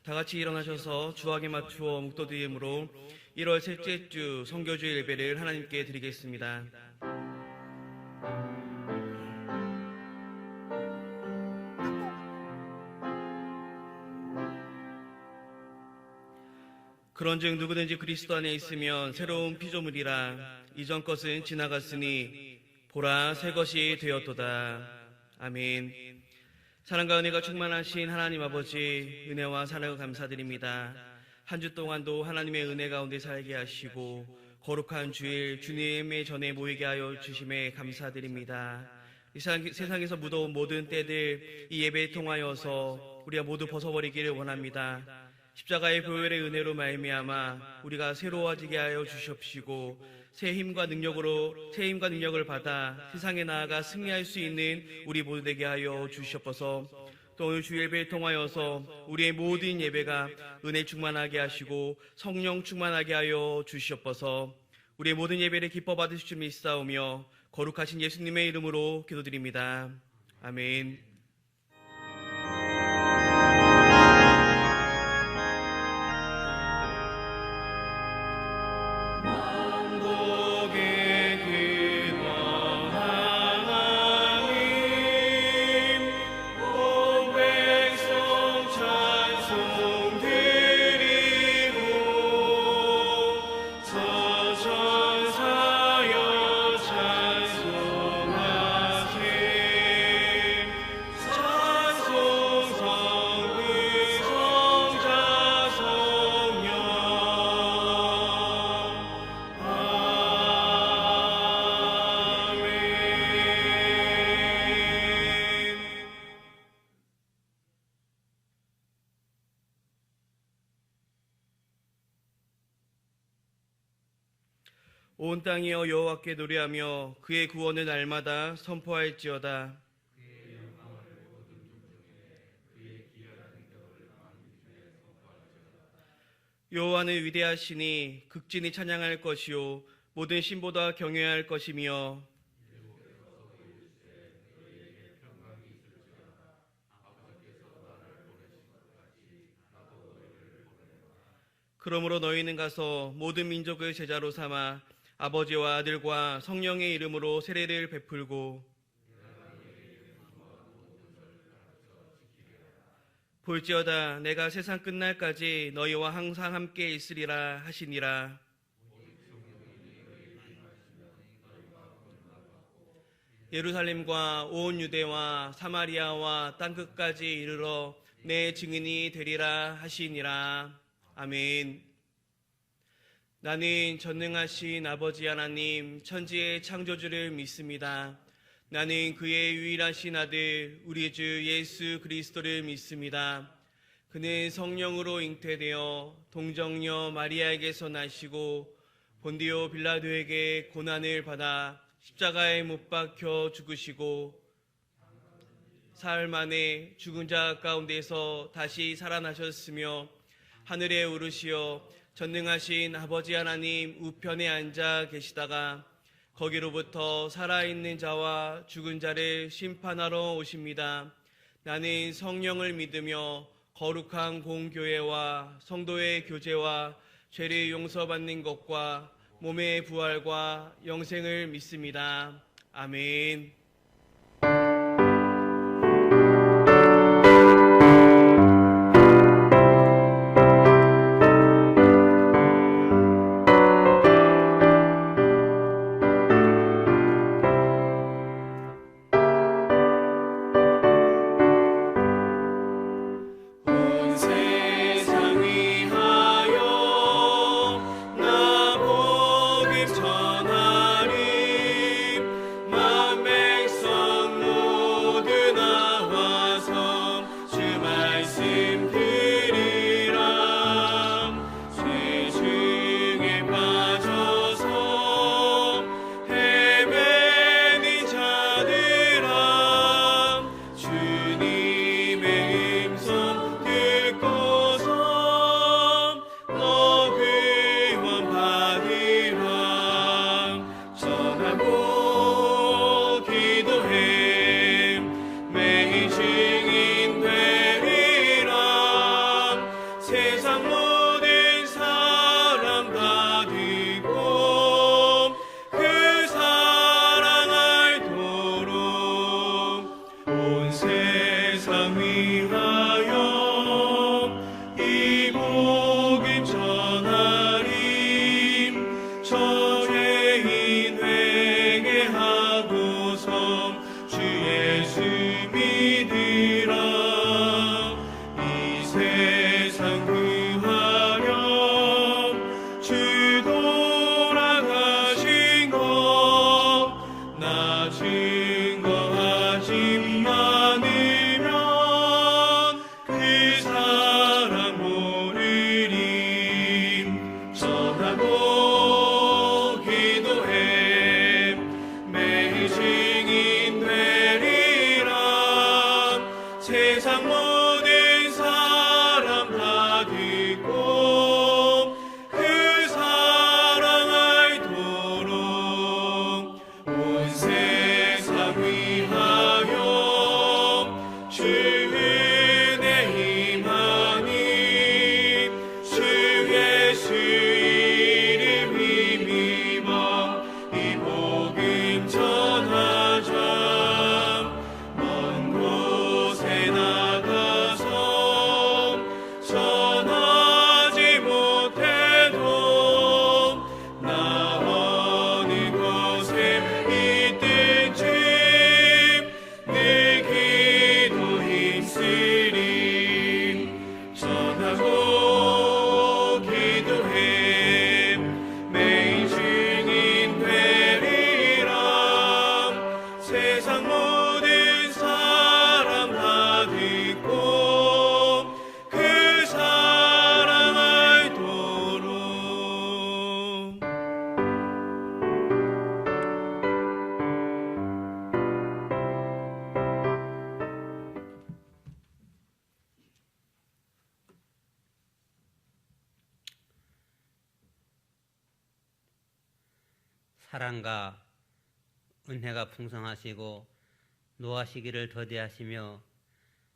다 같이 일어나셔서 주악에 맞추어 묵도드림으로 1월 셋째 주 성교주일 예배를 하나님께 드리겠습니다. 그런즉 누구든지 그리스도 안에 있으면 새로운 피조물이라. 이전 것은 지나갔으니 보라 새 것이 되었도다. 아멘. 사랑과 은혜가 충만하신 하나님 아버지, 은혜와 사랑을 감사드립니다. 한 주 동안도 하나님의 은혜 가운데 살게 하시고 거룩한 주일 주님의 전에 모이게 하여 주심에 감사드립니다. 이 세상에서 묻어온 모든 때들 이 예배에 통하여서 우리가 모두 벗어버리기를 원합니다. 십자가의 보혈의 은혜로 말미암아 우리가 새로워지게 하여 주시옵시고 새 힘과 능력을 받아 세상에 나아가 승리할 수 있는 우리 모두 되게 하여 주시옵소서. 또 오늘 주 예배를 통하여서 우리의 모든 예배가 은혜 충만하게 하시고 성령 충만하게 하여 주시옵소서. 우리의 모든 예배를 기뻐 받으실 줄 믿사오며 거룩하신 예수님의 이름으로 기도드립니다. 아멘. 온 땅이여 여호와께 노래하며 그의 구원을 날마다 선포할지어다. 여호와는 위대하시니 극진히 찬양할 것이요 모든 신보다 경외할 것이며 그러므로 너희는 가서 모든 민족을 제자로 삼아 아버지와 아들과 성령의 이름으로 세례를 베풀고 볼지어다 내가 세상 끝날까지 너희와 항상 함께 있으리라 하시니라. 예루살렘과 온 유대와 사마리아와 땅끝까지 이르러 내 증인이 되리라 하시니라. 아멘. 나는 전능하신 아버지 하나님 천지의 창조주를 믿습니다. 나는 그의 유일하신 아들 우리 주 예수 그리스도를 믿습니다. 그는 성령으로 잉태되어 동정녀 마리아에게서 나시고 본디오 빌라도에게 고난을 받아 십자가에 못 박혀 죽으시고 사흘 만에 죽은 자 가운데서 다시 살아나셨으며 하늘에 오르시어 전능하신 아버지 하나님 우편에 앉아 계시다가 거기로부터 살아있는 자와 죽은 자를 심판하러 오십니다. 나는 성령을 믿으며 거룩한 공교회와 성도의 교제와 죄를 용서받는 것과 몸의 부활과 영생을 믿습니다. 아멘. 전하리 만백 사랑과 은혜가 풍성하시고 노하시기를 더디하시며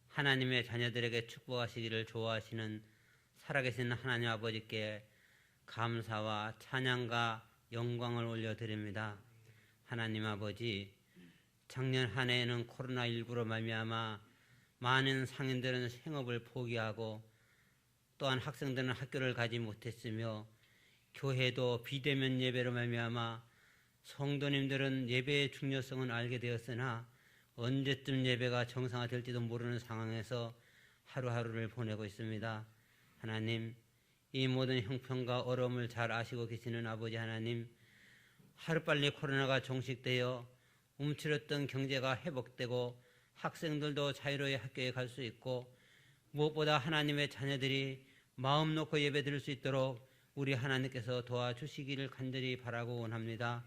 하나님의 자녀들에게 축복하시기를 좋아하시는 살아계신 하나님 아버지께 감사와 찬양과 영광을 올려드립니다. 하나님 아버지, 작년 한 해에는 코로나19로 말미암아 많은 상인들은 생업을 포기하고 또한 학생들은 학교를 가지 못했으며 교회도 비대면 예배로 말미암아 성도님들은 예배의 중요성은 알게 되었으나 언제쯤 예배가 정상화될지도 모르는 상황에서 하루하루를 보내고 있습니다. 하나님, 이 모든 형편과 어려움을 잘 아시고 계시는 아버지 하나님, 하루빨리 코로나가 종식되어 움츠렸던 경제가 회복되고 학생들도 자유로이 학교에 갈 수 있고 무엇보다 하나님의 자녀들이 마음 놓고 예배 드릴 수 있도록 우리 하나님께서 도와주시기를 간절히 바라고 원합니다.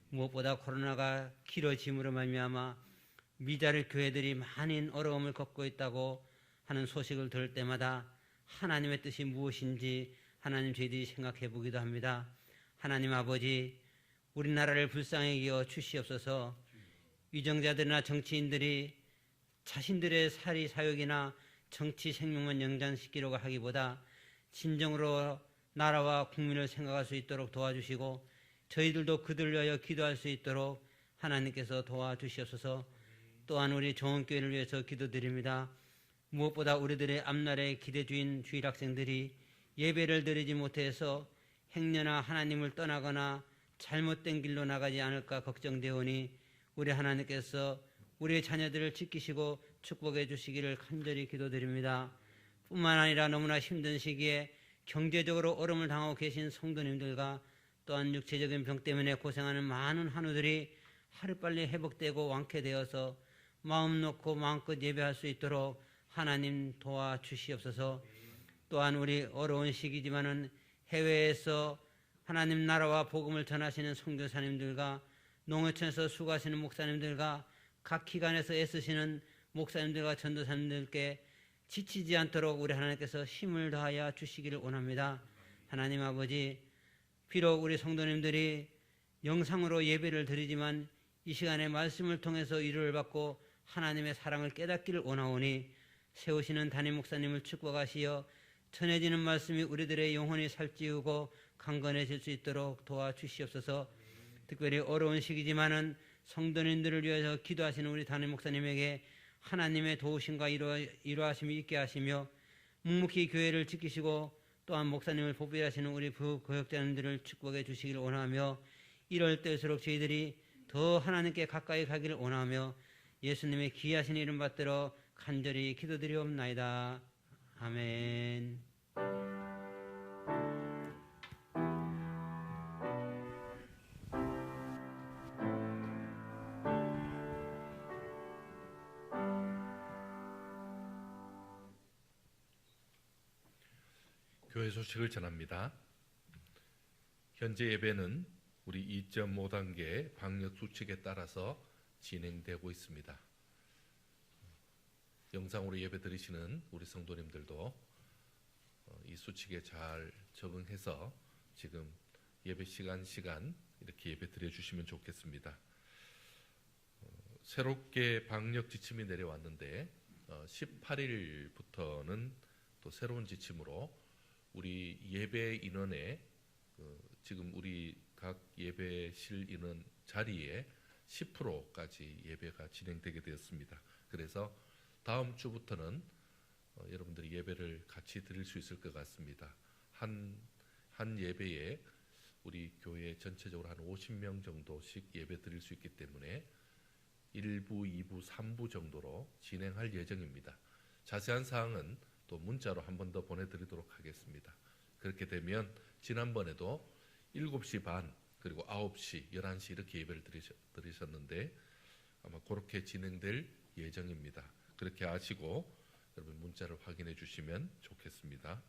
무엇보다 코로나가 길어짐으로 말미암아 미자립 교회들이 많은 어려움을 겪고 있다고 하는 소식을 들을 때마다 하나님의 뜻이 무엇인지 하나님 저희들이 생각해 보기도 합니다. 하나님 아버지, 우리나라를 불쌍히 여겨 주시옵소서. 위정자들이나 정치인들이 자신들의 사리 사욕이나 정치 생명만 연장시키려고 하기보다 진정으로 나라와 국민을 생각할 수 있도록 도와주시고 저희들도 그들을 위하여 기도할 수 있도록 하나님께서 도와주시옵소서. 또한 우리 좋은교회를 위해서 기도드립니다. 무엇보다 우리들의 앞날의 기대주인 주일학생들이 예배를 드리지 못해서 행여나 하나님을 떠나거나 잘못된 길로 나가지 않을까 걱정되오니 우리 하나님께서 우리의 자녀들을 지키시고 축복해 주시기를 간절히 기도드립니다. 뿐만 아니라 너무나 힘든 시기에 경제적으로 어려움을 당하고 계신 성도님들과 또한 육체적인 병 때문에 고생하는 많은 한우들이 하루빨리 회복되고 완쾌되어서 마음 놓고 마음껏 예배할 수 있도록 하나님 도와주시옵소서. 또한 우리 어려운 시기지만은 해외에서 하나님 나라와 복음을 전하시는 선교사님들과 농어촌에서 수고하시는 목사님들과 각 기관에서 애쓰시는 목사님들과 전도사님들께 지치지 않도록 우리 하나님께서 힘을 더하여 주시기를 원합니다. 하나님 아버지, 비록 우리 성도님들이 영상으로 예배를 드리지만 이 시간에 말씀을 통해서 위로를 받고 하나님의 사랑을 깨닫기를 원하오니 세우시는 담임 목사님을 축복하시어 전해지는 말씀이 우리들의 영혼이 살찌우고 강건해질 수 있도록 도와주시옵소서. 특별히 어려운 시기지만은 성도님들을 위해서 기도하시는 우리 담임 목사님에게 하나님의 도우심과 이루하심이 있게 하시며 묵묵히 교회를 지키시고 또한 목사님을 보필하시는 우리 부교역자님들을 축복해 주시기를 원하며 이럴 때일수록 저희들이 더 하나님께 가까이 가기를 원하며 예수님의 귀하신 이름 받들어 간절히 기도드리옵나이다. 아멘. 교회 소식을 전합니다. 현재 예배는 우리 2.5단계 방역 수칙에 따라서 진행되고 있습니다. 영상으로 예배 드리시는 우리 성도님들도 이 수칙에 잘 적응해서 지금 예배 시간 이렇게 예배 드려주시면 좋겠습니다. 새롭게 방역 지침이 내려왔는데 18일부터는 또 새로운 지침으로 우리 예배 인원의 지금 우리 각 예배실 인원 자리에 10%까지 예배가 진행되게 되었습니다. 그래서 다음 주부터는 여러분들이 예배를 같이 드릴 수 있을 것 같습니다. 한 예배에 우리 교회 전체적으로 한 50명 정도씩 예배 드릴 수 있기 때문에 1부, 2부, 3부 정도로 진행할 예정입니다. 자세한 사항은 또 문자로 한 번 더 보내드리도록 하겠습니다. 그렇게 되면 지난번에도 7시 반 그리고 9시, 11시 이렇게 예배를 드리셨는데 아마 그렇게 진행될 예정입니다. 그렇게 아시고 여러분 문자를 확인해 주시면 좋겠습니다.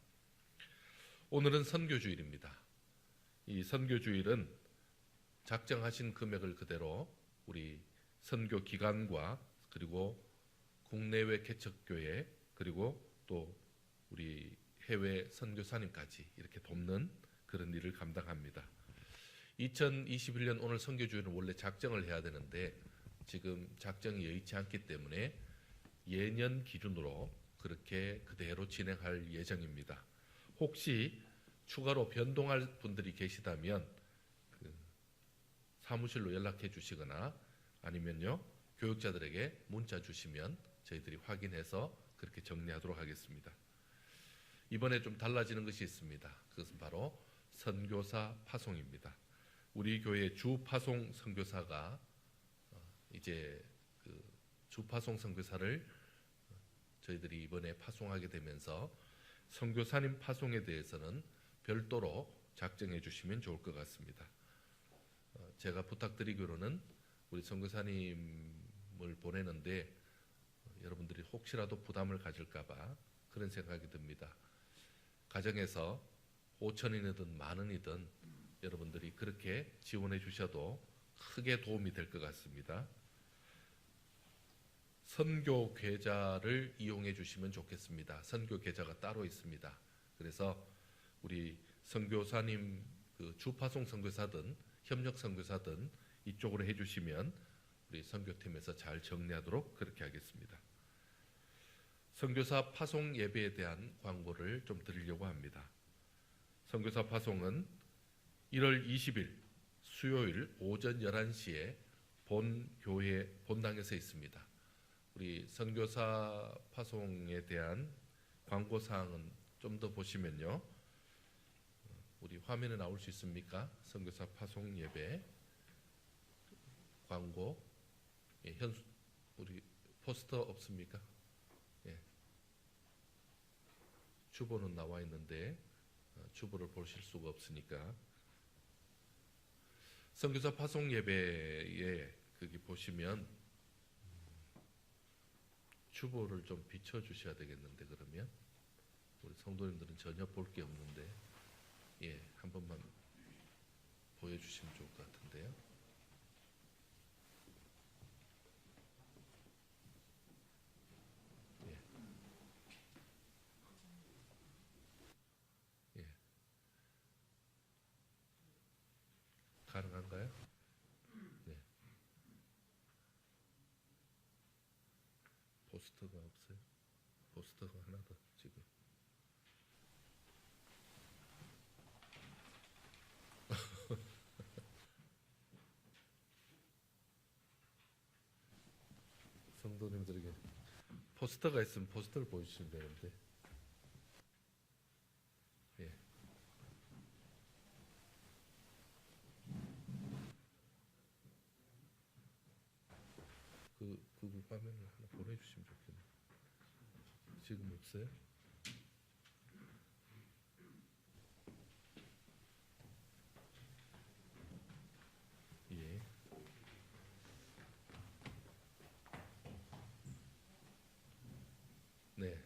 오늘은 선교주일입니다. 이 선교주일은 작정하신 금액을 그대로 우리 선교기관과 그리고 국내외 개척교회 그리고 또 우리 해외 선교사님까지 이렇게 돕는 그런 일을 감당합니다. 2021년 오늘 선교주일은 원래 작정을 해야 되는데 지금 작정이 여의치 않기 때문에 예년 기준으로 그렇게 그대로 진행할 예정입니다. 혹시 추가로 변동할 분들이 계시다면 그 사무실로 연락해 주시거나 아니면요 교육자들에게 문자 주시면 저희들이 확인해서 그렇게 정리하도록 하겠습니다. 이번에 좀 달라지는 것이 있습니다. 그것은 바로 선교사 파송입니다. 우리 교회 주 파송 선교사가 이제 그 주 파송 선교사를 저희들이 이번에 파송하게 되면서 선교사님 파송에 대해서는 별도로 작정해 주시면 좋을 것 같습니다. 제가 부탁드리기로는 우리 선교사님을 보내는데 여러분들이 혹시라도 부담을 가질까봐 그런 생각이 듭니다. 가정에서 5천원이든 만원이든 여러분들이 그렇게 지원해 주셔도 크게 도움이 될 것 같습니다. 선교 계좌를 이용해 주시면 좋겠습니다. 선교 계좌가 따로 있습니다. 그래서 우리 선교사님 그 주파송 선교사든 협력 선교사든 이쪽으로 해주시면 우리 선교팀에서 잘 정리하도록 그렇게 하겠습니다. 선교사 파송 예배에 대한 광고를 좀 드리려고 합니다. 선교사 파송은 1월 20일 수요일 오전 11시에 본 교회 본당에서 있습니다. 우리 선교사 파송에 대한 광고 사항은 좀 더 보시면요. 우리 화면에 나올 수 있습니까? 선교사 파송 예배 광고. 예, 우리 포스터 없습니까? 예. 주보는 나와 있는데 주보를 보실 수가 없으니까 선교사 파송 예배에 거기 보시면 주보를 좀 비춰 주셔야 되겠는데 그러면 우리 성도님들은 전혀 볼 게 없는데 예, 한 번만 보여주시면 좋을 것 같은데요. 예. 예. 가능한가요? 네. 포스터가 없어요. 포스터가 하나 더 지금. 성도님들에게 포스터가 있으면 포스터를 보여주시면 되는데. 예. 그 화면을 하나 보내주시면 좋겠네요. 지금 없어요? 예. 네.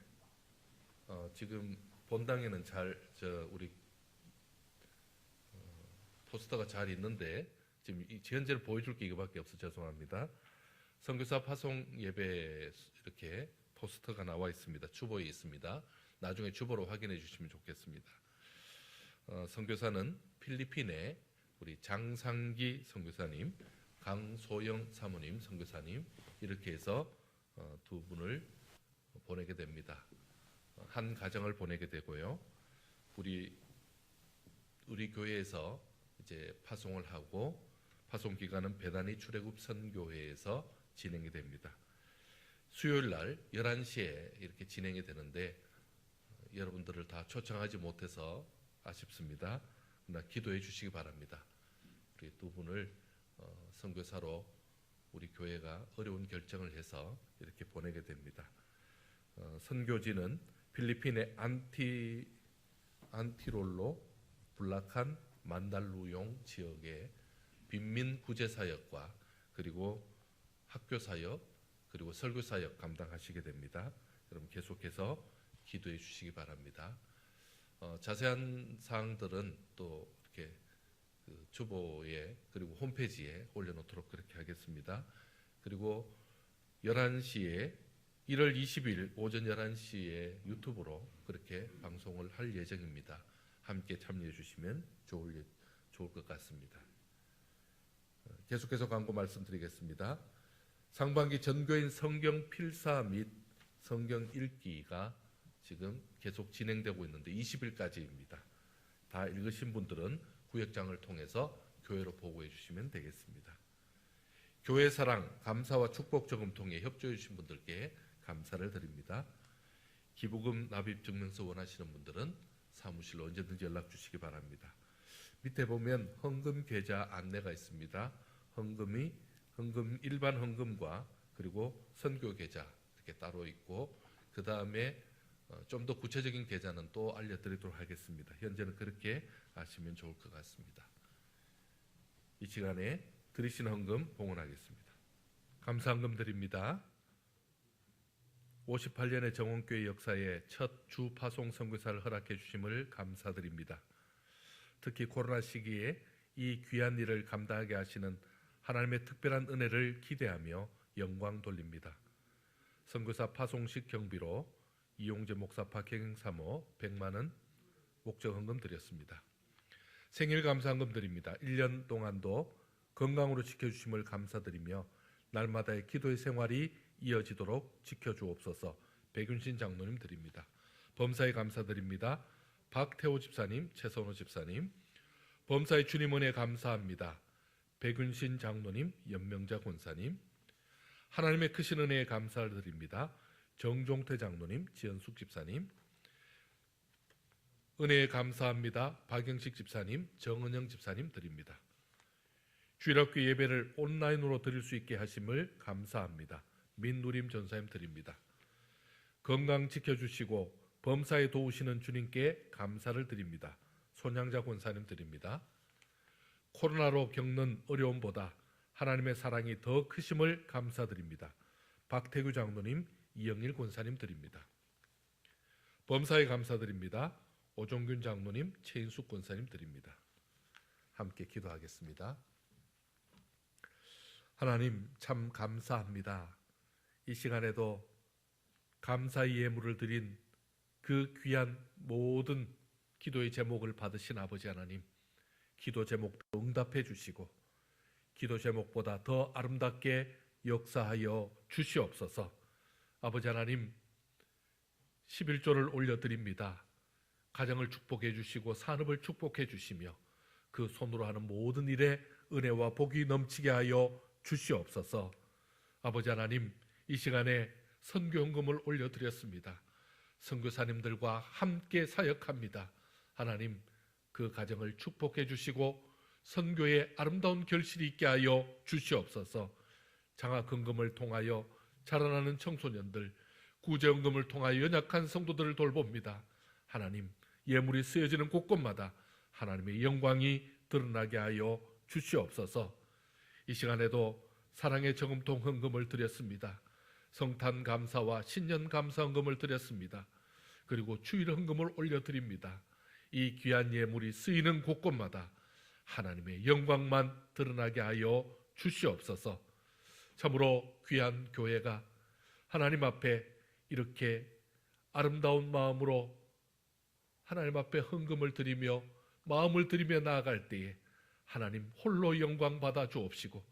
지금 본당에는 우리 포스터가 잘 있는데 지금 현재로 보여줄 게 이거밖에 없어 죄송합니다. 선교사 파송 예배 이렇게 포스터가 나와 있습니다. 주보에 있습니다. 나중에 주보로 확인해 주시면 좋겠습니다. 선교사는 필리핀의 우리 장상기 선교사님, 강소영 사모님 선교사님 이렇게 해서 두 분을 보내게 됩니다. 한 가정을 보내게 되고요. 우리 교회에서 이제 파송을 하고 파송 기간은 베다니 출애굽 선교회에서 진행이 됩니다. 수요일 날 11시에 이렇게 진행이 되는데 여러분들을 다 초청하지 못해서 아쉽습니다. 그러나 기도해 주시기 바랍니다. 우리 두 분을 선교사로 우리 교회가 어려운 결정을 해서 이렇게 보내게 됩니다. 선교지는 필리핀의 안티롤로 불락한 만달루용 지역의 빈민 구제 사역과 그리고 학교 사역 그리고 설교 사역 감당하시게 됩니다. 여러분 계속해서 기도해 주시기 바랍니다. 자세한 사항들은 또 이렇게 그 주보에 그리고 홈페이지에 올려놓도록 그렇게 하겠습니다. 그리고 11시에 1월 20일 오전 11시에 유튜브로 그렇게 방송을 할 예정입니다. 함께 참여해 주시면 좋을 것 같습니다. 계속해서 광고 말씀드리겠습니다. 상반기 전교인 성경 필사 및 성경 읽기가 지금 계속 진행되고 있는데 20일까지입니다. 다 읽으신 분들은 구역장을 통해서 교회로 보고해 주시면 되겠습니다. 교회 사랑, 감사와 축복 저금통에 협조해 주신 분들께 감사를 드립니다. 기부금 납입 증명서 원하시는 분들은 사무실로 언제든지 연락 주시기 바랍니다. 밑에 보면 헌금 계좌 안내가 있습니다. 헌금 일반 헌금과 그리고 선교 계좌 이렇게 따로 있고, 그 다음에 좀 더 구체적인 계좌는 또 알려드리도록 하겠습니다. 현재는 그렇게 아시면 좋을 것 같습니다. 이 시간에 드리신 헌금 봉헌하겠습니다. 감사 헌금 드립니다. 58년의 정원교회 역사에 첫 주 파송 선교사를 허락해 주심을 감사드립니다. 특히 코로나 시기에 이 귀한 일을 감당하게 하시는 하나님의 특별한 은혜를 기대하며 영광 돌립니다. 선교사 파송식 경비로 이용재 목사 박혜경 사모 100만 원 목적 헌금 드렸습니다. 생일 감사 헌금 드립니다. 1년 동안도 건강으로 지켜주심을 감사드리며 날마다의 기도의 생활이 이어지도록 지켜주옵소서. 백윤신 장로님 드립니다. 범사에 감사드립니다. 박태호 집사님, 최선호 집사님. 범사의 주님 은혜 감사합니다. 백윤신 장로님, 연명자 권사님. 하나님의 크신 은혜에 감사를 드립니다. 정종태 장로님, 지연숙 집사님. 은혜에 감사합니다. 박영식 집사님, 정은영 집사님 드립니다. 주일학교 예배를 온라인으로 드릴 수 있게 하심을 감사합니다. 민누림 전사님 드립니다. 건강 지켜주시고 범사에 도우시는 주님께 감사를 드립니다. 손양자 권사님 드립니다. 코로나로 겪는 어려움보다 하나님의 사랑이 더 크심을 감사드립니다. 박태규 장로님, 이영일 권사님 드립니다. 범사에 감사드립니다. 오종균 장로님, 최인숙 권사님 드립니다. 함께 기도하겠습니다. 하나님 참 감사합니다. 이 시간에도 감사의 예물을 드린 그 귀한 모든 기도의 제목을 받으신 아버지 하나님, 기도 제목 응답해 주시고 기도 제목보다 더 아름답게 역사하여 주시옵소서. 아버지 하나님, 11조를 올려드립니다. 가정을 축복해 주시고 산업을 축복해 주시며 그 손으로 하는 모든 일에 은혜와 복이 넘치게 하여 주시옵소서. 아버지 하나님, 이 시간에 선교헌금을 올려드렸습니다. 선교사님들과 함께 사역합니다. 하나님, 그 가정을 축복해 주시고 선교의 아름다운 결실이 있게 하여 주시옵소서. 장학헌금을 통하여 자라나는 청소년들, 구제헌금을 통하여 연약한 성도들을 돌봅니다. 하나님, 예물이 쓰여지는 곳곳마다 하나님의 영광이 드러나게 하여 주시옵소서. 이 시간에도 사랑의 저금통 헌금을 드렸습니다. 성탄 감사와 신년 감사 헌금을 드렸습니다. 그리고 주일 헌금을 올려드립니다. 이 귀한 예물이 쓰이는 곳곳마다 하나님의 영광만 드러나게 하여 주시옵소서. 참으로 귀한 교회가 하나님 앞에 이렇게 아름다운 마음으로 하나님 앞에 헌금을 드리며 마음을 드리며 나아갈 때에 하나님 홀로 영광 받아 주옵시고,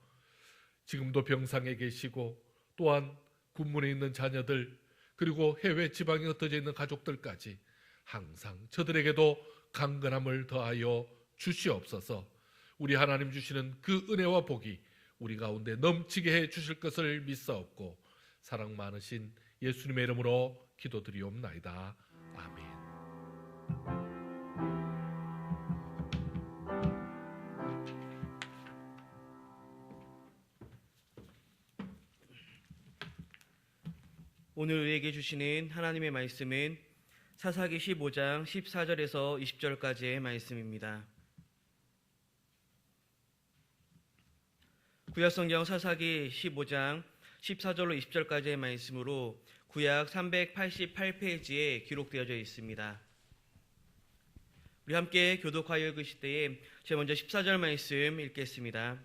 지금도 병상에 계시고 또한 군문에 있는 자녀들, 그리고 해외 지방에 흩어져 있는 가족들까지 항상 저들에게도 강건함을 더하여 주시옵소서. 우리 하나님 주시는 그 은혜와 복이 우리 가운데 넘치게 해 주실 것을 믿사옵고 사랑 많으신 예수님의 이름으로 기도드리옵나이다. 아멘. 오늘 우리에게 주시는 하나님의 말씀은 사사기 15장 14절에서 20절까지의 말씀입니다. 구약성경 사사기 15장 14절로 20절까지의 말씀으로 구약 388페이지에 기록되어져 있습니다. 우리 함께 교독하여 읽으실 때에 제가 먼저 14절 말씀 읽겠습니다.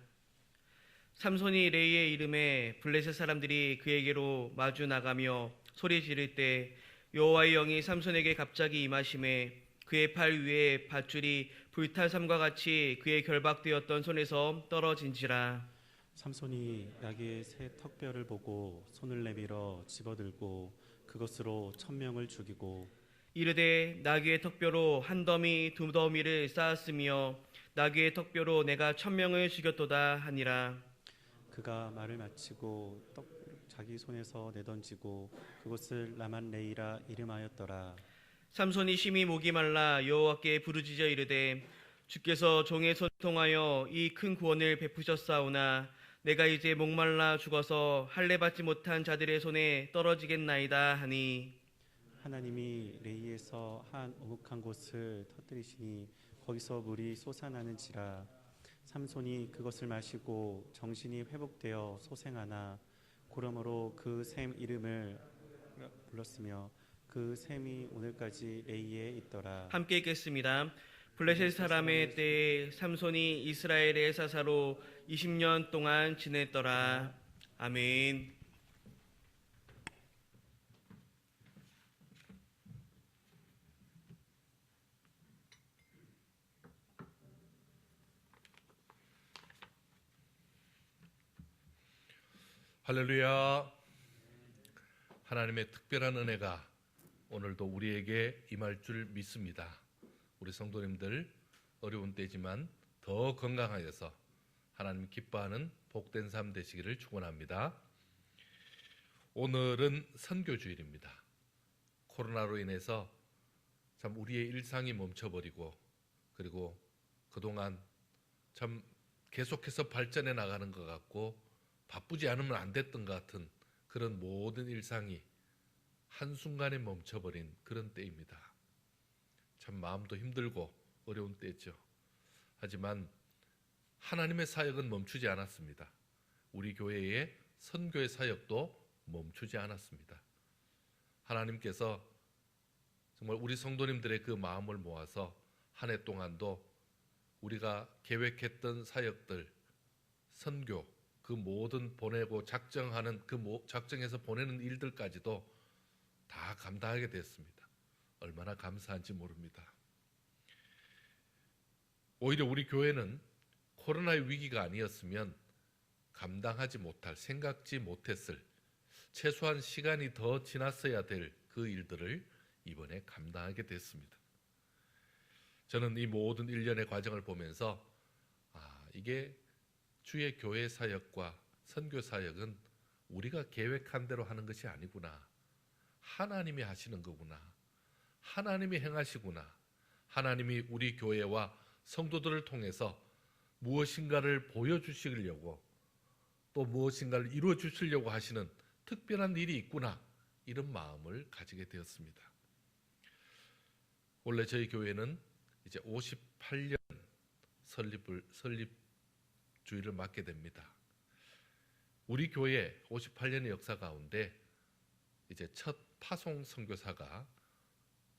삼손이 레이의 이름에 블레셋 사람들이 그에게로 마주 나가며 소리 지를 때 여호와의 영이 삼손에게 갑자기 임하심에 그의 팔 위에 밧줄이 불탈 삼과 같이 그의 결박되었던 손에서 떨어진지라. 삼손이 나귀의 새 턱뼈를 보고 손을 내밀어 집어들고 그것으로 1000명을 죽이고 이르되 나귀의 턱뼈로 한 더미 두 더미를 쌓았으며 나귀의 턱뼈로 내가 1000명을 죽였도다 하니라. 그가 말을 마치고 떡 자기 손에서 내던지고 그것을 라만레이라 이름하였더라. 삼손이 심히 목이 말라 여호와께 부르짖어 이르되 주께서 종의 손을 통하여 이 큰 구원을 베푸셨사오나 내가 이제 목말라 죽어서 할례 받지 못한 자들의 손에 떨어지겠나이다 하니 하나님이 레이에서 한 오목한 곳을 터뜨리시니 거기서 물이 솟아나는지라. 삼손이 그것을 마시고 정신이 회복되어 소생하나 그러므로 그 샘 이름을 불렀으며 그 샘이 오늘까지 레이에 있더라. 함께 읽겠습니다. 블레셋 사람의 때에 삼손이 이스라엘의 사사로 20년 동안 지냈더라. 아멘. 할렐루야. 하나님의 특별한 은혜가 오늘도 우리에게 임할 줄 믿습니다. 우리 성도님들 어려운 때지만 더 건강하여서 하나님 기뻐하는 복된 삶 되시기를 축원합니다. 오늘은 선교주일입니다. 코로나로 인해서 참 우리의 일상이 멈춰버리고 그리고 그동안 참 계속해서 발전해 나가는 것 같고 바쁘지 않으면 안 됐던 것 같은 그런 모든 일상이 한순간에 멈춰버린 그런 때입니다. 참 마음도 힘들고 어려운 때죠. 하지만 하나님의 사역은 멈추지 않았습니다. 우리 교회의 선교의 사역도 멈추지 않았습니다. 하나님께서 정말 우리 성도님들의 그 마음을 모아서 한 해 동안도 우리가 계획했던 사역들, 선교, 그 모든 보내고 작정하는 작정해서 보내는 일들까지도 다 감당하게 됐습니다. 얼마나 감사한지 모릅니다. 오히려 우리 교회는 코로나의 위기가 아니었으면 감당하지 못할, 생각지 못했을, 최소한 시간이 더 지났어야 될 그 일들을 이번에 감당하게 됐습니다. 저는 이 모든 일련의 과정을 보면서 이게 주의 교회 사역과 선교 사역은 우리가 계획한 대로 하는 것이 아니구나. 하나님이 하시는 거구나. 하나님이 행하시구나. 하나님이 우리 교회와 성도들을 통해서 무엇인가를 보여주시려고 또 무엇인가를 이루어 주시려고 하시는 특별한 일이 있구나. 이런 마음을 가지게 되었습니다. 원래 저희 교회는 이제 58년 설립 주일을 맞게 됩니다. 우리 교회 58년의 역사 가운데 이제 첫 파송 선교사가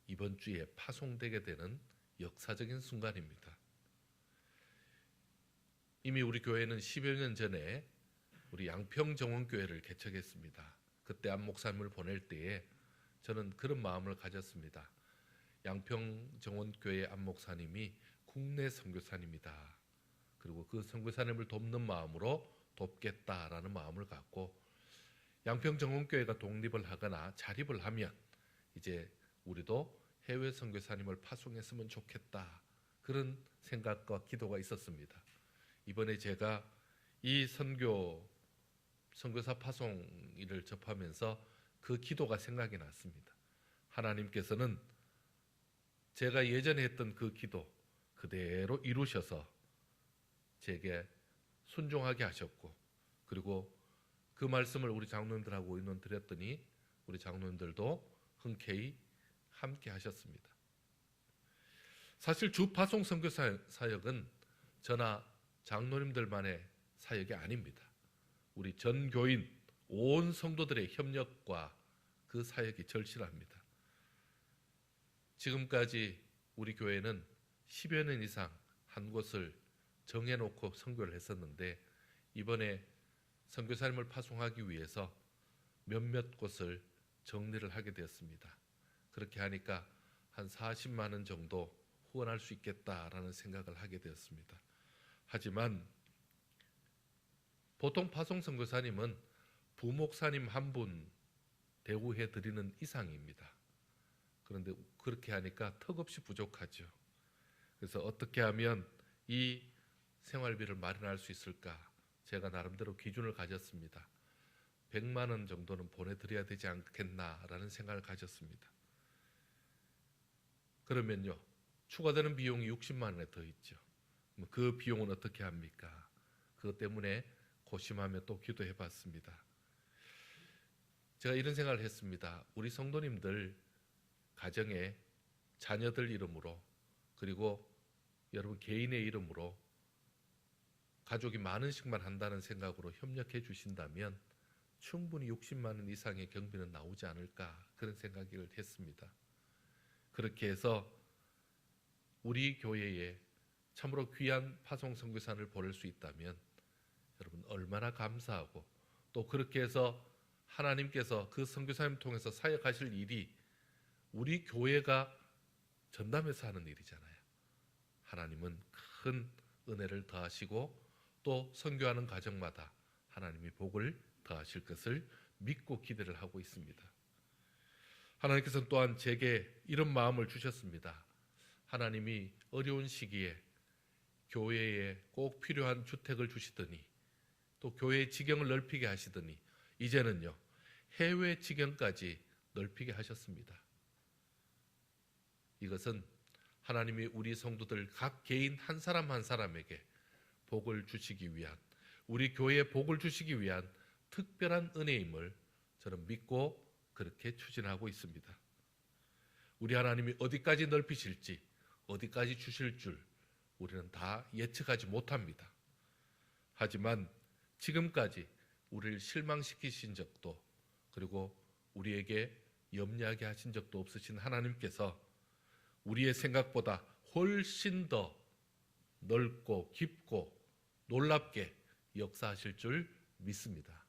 이번 주에 파송되게 되는 역사적인 순간입니다. 이미 우리 교회는 10여 년 전에 우리 양평정원교회를 개척했습니다. 그때 안 목사님을 보낼 때에 저는 그런 마음을 가졌습니다. 양평정원교회 안 목사님이 국내 선교사님이다. 그리고 그 선교사님을 돕는 마음으로 돕겠다라는 마음을 갖고 양평정원교회가 독립을 하거나 자립을 하면 이제 우리도 해외 선교사님을 파송했으면 좋겠다. 그런 생각과 기도가 있었습니다. 이번에 제가 이 선교사 파송 일을 접하면서 그 기도가 생각이 났습니다. 하나님께서는 제가 예전에 했던 그 기도 그대로 이루셔서 제게 순종하게 하셨고 그리고 그 말씀을 우리 장로님들하고 의논 드렸더니 우리 장로님들도 흔쾌히 함께 하셨습니다. 사실 주 파송 선교 사역은 저나 장로님들만의 사역이 아닙니다. 우리 전 교인 온 성도들의 협력과 그 사역이 절실합니다. 지금까지 우리 교회는 10여 년 이상 한 곳을 정해놓고 선교를 했었는데 이번에 선교사님을 파송하기 위해서 몇몇 곳을 정리를 하게 되었습니다. 그렇게 하니까 한 40만 원 정도 후원할 수 있겠다라는 생각을 하게 되었습니다. 하지만 보통 파송 선교사님은 부목사님 한 분 대우해 드리는 이상입니다. 그런데 그렇게 하니까 턱없이 부족하죠. 그래서 어떻게 하면 이 생활비를 마련할 수 있을까? 제가 나름대로 기준을 가졌습니다. 100만 원 정도는 보내드려야 되지 않겠나라는 생각을 가졌습니다. 그러면요, 추가되는 비용이 60만 원에 더 있죠. 그 비용은 어떻게 합니까? 그것 때문에 고심하며 또 기도해 봤습니다. 제가 이런 생각을 했습니다. 우리 성도님들 가정에 자녀들 이름으로, 그리고 여러분 개인의 이름으로 가족이 많은씩만 한다는 생각으로 협력해 주신다면 충분히 60만 원 이상의 경비는 나오지 않을까, 그런 생각을 했습니다. 그렇게 해서 우리 교회에 참으로 귀한 파송 선교사를 보낼 수 있다면 여러분 얼마나 감사하고, 또 그렇게 해서 하나님께서 그 선교사님 통해서 사역하실 일이 우리 교회가 전담해서 하는 일이잖아요. 하나님은 큰 은혜를 더하시고 또 선교하는 가정마다 하나님이 복을 더하실 것을 믿고 기대를 하고 있습니다. 하나님께서는 또한 제게 이런 마음을 주셨습니다. 하나님이 어려운 시기에 교회에 꼭 필요한 주택을 주시더니 또 교회의 지경을 넓히게 하시더니 이제는요, 해외 지경까지 넓히게 하셨습니다. 이것은 하나님이 우리 성도들 각 개인 한 사람 한 사람에게 복을 주시기 위한, 우리 교회에 복을 주시기 위한 특별한 은혜임을 저는 믿고 그렇게 추진하고 있습니다. 우리 하나님이 어디까지 넓히실지, 어디까지 주실 줄 우리는 다 예측하지 못합니다. 하지만 지금까지 우리를 실망시키신 적도, 그리고 우리에게 염려하게 하신 적도 없으신 하나님께서 우리의 생각보다 훨씬 더 넓고 깊고 놀랍게 역사하실 줄 믿습니다.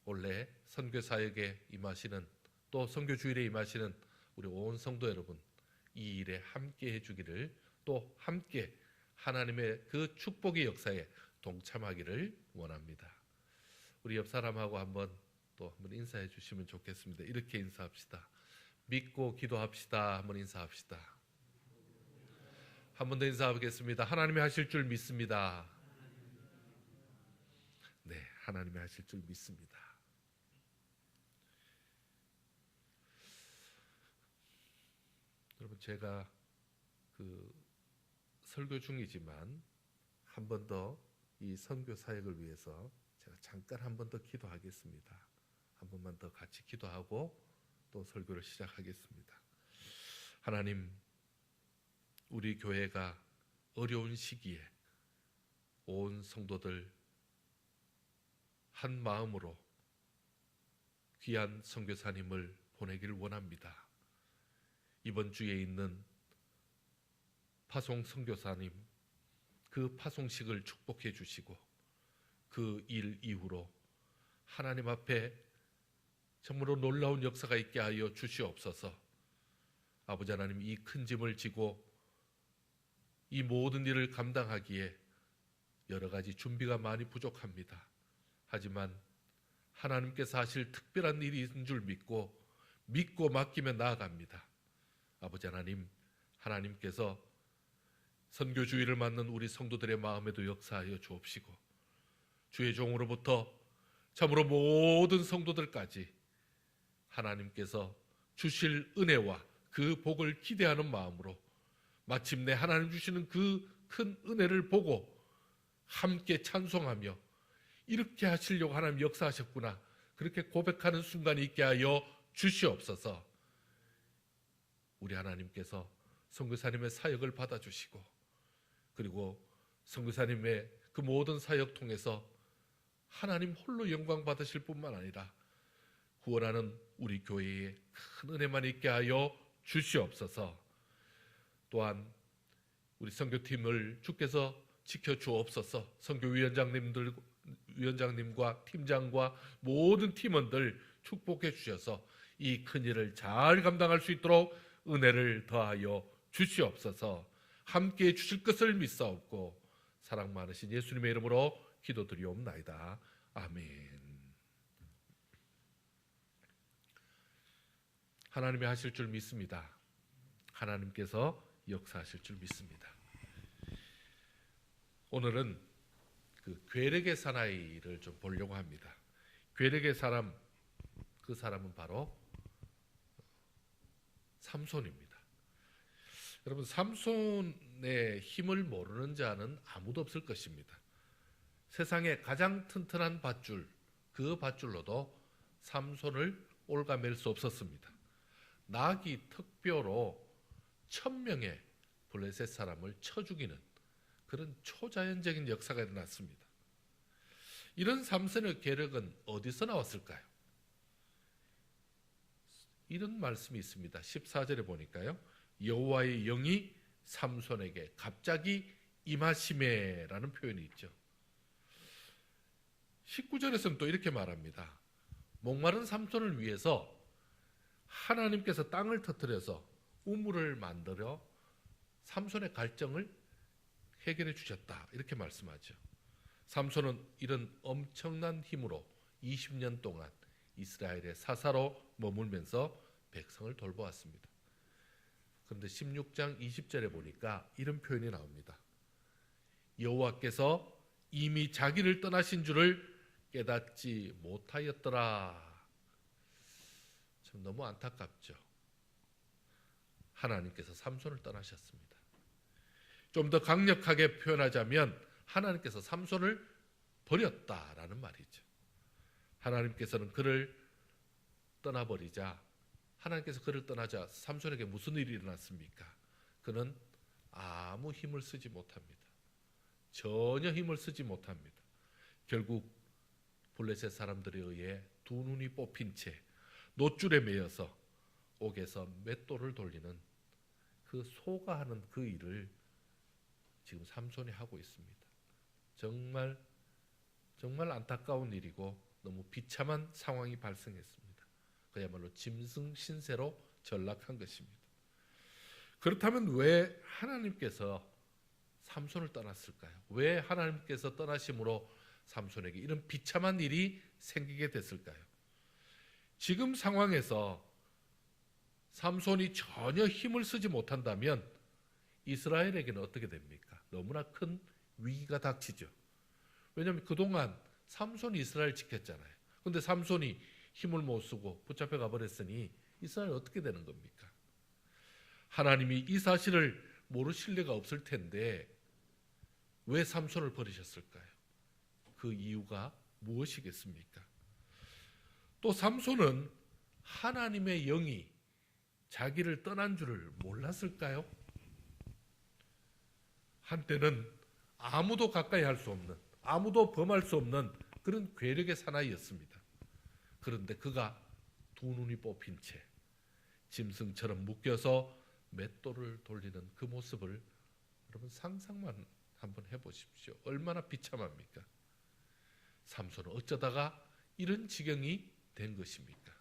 원래 선교사역에 임하시는, 또 선교주일에 임하시는 우리 온 성도 여러분, 이 일에 함께 해주기를, 또 함께 하나님의 그 축복의 역사에 동참하기를 원합니다. 우리 옆 사람하고 한번 인사해 주시면 좋겠습니다. 이렇게 인사합시다. 믿고 기도합시다. 한번 인사합시다. 한 번 더 인사하겠습니다. 하나님이 하실 줄 믿습니다. 네, 하나님이 하실 줄 믿습니다. 여러분, 제가 설교 중이지만 한 번 더 이 선교 사역을 위해서 제가 잠깐 한 번 더 기도하겠습니다. 한 번만 더 같이 기도하고 또 설교를 시작하겠습니다. 하나님, 우리 교회가 어려운 시기에 온 성도들 한 마음으로 귀한 선교사님을 보내길 원합니다. 이번 주에 있는 파송 선교사님, 그 파송식을 축복해 주시고 그 일 이후로 하나님 앞에 정말로 놀라운 역사가 있게 하여 주시옵소서. 아버지 하나님, 이 큰 짐을 지고 이 모든 일을 감당하기에 여러 가지 준비가 많이 부족합니다. 하지만 하나님께서 하실 특별한 일이 있는 줄 믿고 맡기며 나아갑니다. 아버지 하나님, 하나님께서 선교주의를 맡는 우리 성도들의 마음에도 역사하여 주옵시고 주의 종으로부터 참으로 모든 성도들까지 하나님께서 주실 은혜와 그 복을 기대하는 마음으로 마침내 하나님 주시는 그 큰 은혜를 보고 함께 찬송하며 이렇게 하시려고 하나님 역사하셨구나, 그렇게 고백하는 순간이 있게 하여 주시옵소서. 우리 하나님께서 선교사님의 사역을 받아주시고, 그리고 선교사님의 그 모든 사역 통해서 하나님 홀로 영광 받으실 뿐만 아니라 구원하는 우리 교회에 큰 은혜만 있게 하여 주시옵소서. 또한 우리 선교팀을 주께서 지켜주옵소서. 선교위원장님과 팀장과 모든 팀원들 축복해 주셔서 이 큰일을 잘 감당할 수 있도록 은혜를 더하여 주시옵소서. 함께해 주실 것을 믿사옵고 사랑 많으신 예수님의 이름으로 기도드리옵나이다. 아멘. 하나님이 하실 줄 믿습니다. 하나님께서 역사하실 줄 믿습니다. 오늘은 그 괴력의 사나이를 좀 보려고 합니다. 괴력의 사람, 그 사람은 바로 삼손입니다. 여러분, 삼손의 힘을 모르는 자는 아무도 없을 것입니다. 세상에 가장 튼튼한 밧줄, 그 밧줄로도 삼손을 올가맬 수 없었습니다. 나귀 턱뼈로 1000명의 블레셋 사람을 쳐 죽이는 그런 초자연적인 역사가 일어났습니다. 이런 삼손의 괴력은 어디서 나왔을까요? 이런 말씀이 있습니다. 14절에 보니까요. 여호와의 영이 삼손에게 갑자기 임하시매라는 표현이 있죠. 19절에서는 또 이렇게 말합니다. 목마른 삼손을 위해서 하나님께서 땅을 터뜨려서 우물을 만들어 삼손의 갈증을 해결해 주셨다. 이렇게 말씀하죠. 삼손은 이런 엄청난 힘으로 20년 동안 이스라엘의 사사로 머물면서 백성을 돌보았습니다. 그런데 16장 20절에 보니까 이런 표현이 나옵니다. 여호와께서 이미 자기를 떠나신 줄을 깨닫지 못하였더라. 참 너무 안타깝죠. 하나님께서 삼손을 떠나셨습니다. 좀 더 강력하게 표현하자면 하나님께서 삼손을 버렸다라는 말이죠. 하나님께서는 그를 떠나버리자, 하나님께서 그를 떠나자 삼손에게 무슨 일이 일어났습니까? 그는 아무 힘을 쓰지 못합니다. 전혀 힘을 쓰지 못합니다. 결국 블레셋 사람들에 의해 두 눈이 뽑힌 채 놋줄에 매여서 옥에서 맷돌을 돌리는 그 소가 하는 그 일을 지금 삼손이 하고 있습니다. 정말 안타까운 일이고 너무 비참한 상황이 발생했습니다. 그야말로 짐승 신세로 전락한 것입니다. 그렇다면 왜 하나님께서 삼손을 떠났을까요? 왜 하나님께서 떠나심으로 삼손에게 이런 비참한 일이 생기게 됐을까요? 지금 상황에서 삼손이 전혀 힘을 쓰지 못한다면 이스라엘에게는 어떻게 됩니까? 너무나 큰 위기가 닥치죠. 왜냐하면 그동안 삼손이 이스라엘 지켰잖아요. 그런데 삼손이 힘을 못 쓰고 붙잡혀 가버렸으니 이스라엘 어떻게 되는 겁니까? 하나님이 이 사실을 모르실 리가 없을 텐데 왜 삼손을 버리셨을까요? 그 이유가 무엇이겠습니까? 또 삼손은 하나님의 영이 자기를 떠난 줄을 몰랐을까요? 한때는 아무도 가까이 할 수 없는, 아무도 범할 수 없는 그런 괴력의 사나이였습니다. 그런데 그가 두 눈이 뽑힌 채 짐승처럼 묶여서 맷돌을 돌리는 그 모습을 여러분 상상만 한번 해보십시오. 얼마나 비참합니까? 삼손은 어쩌다가 이런 지경이 된 것입니까?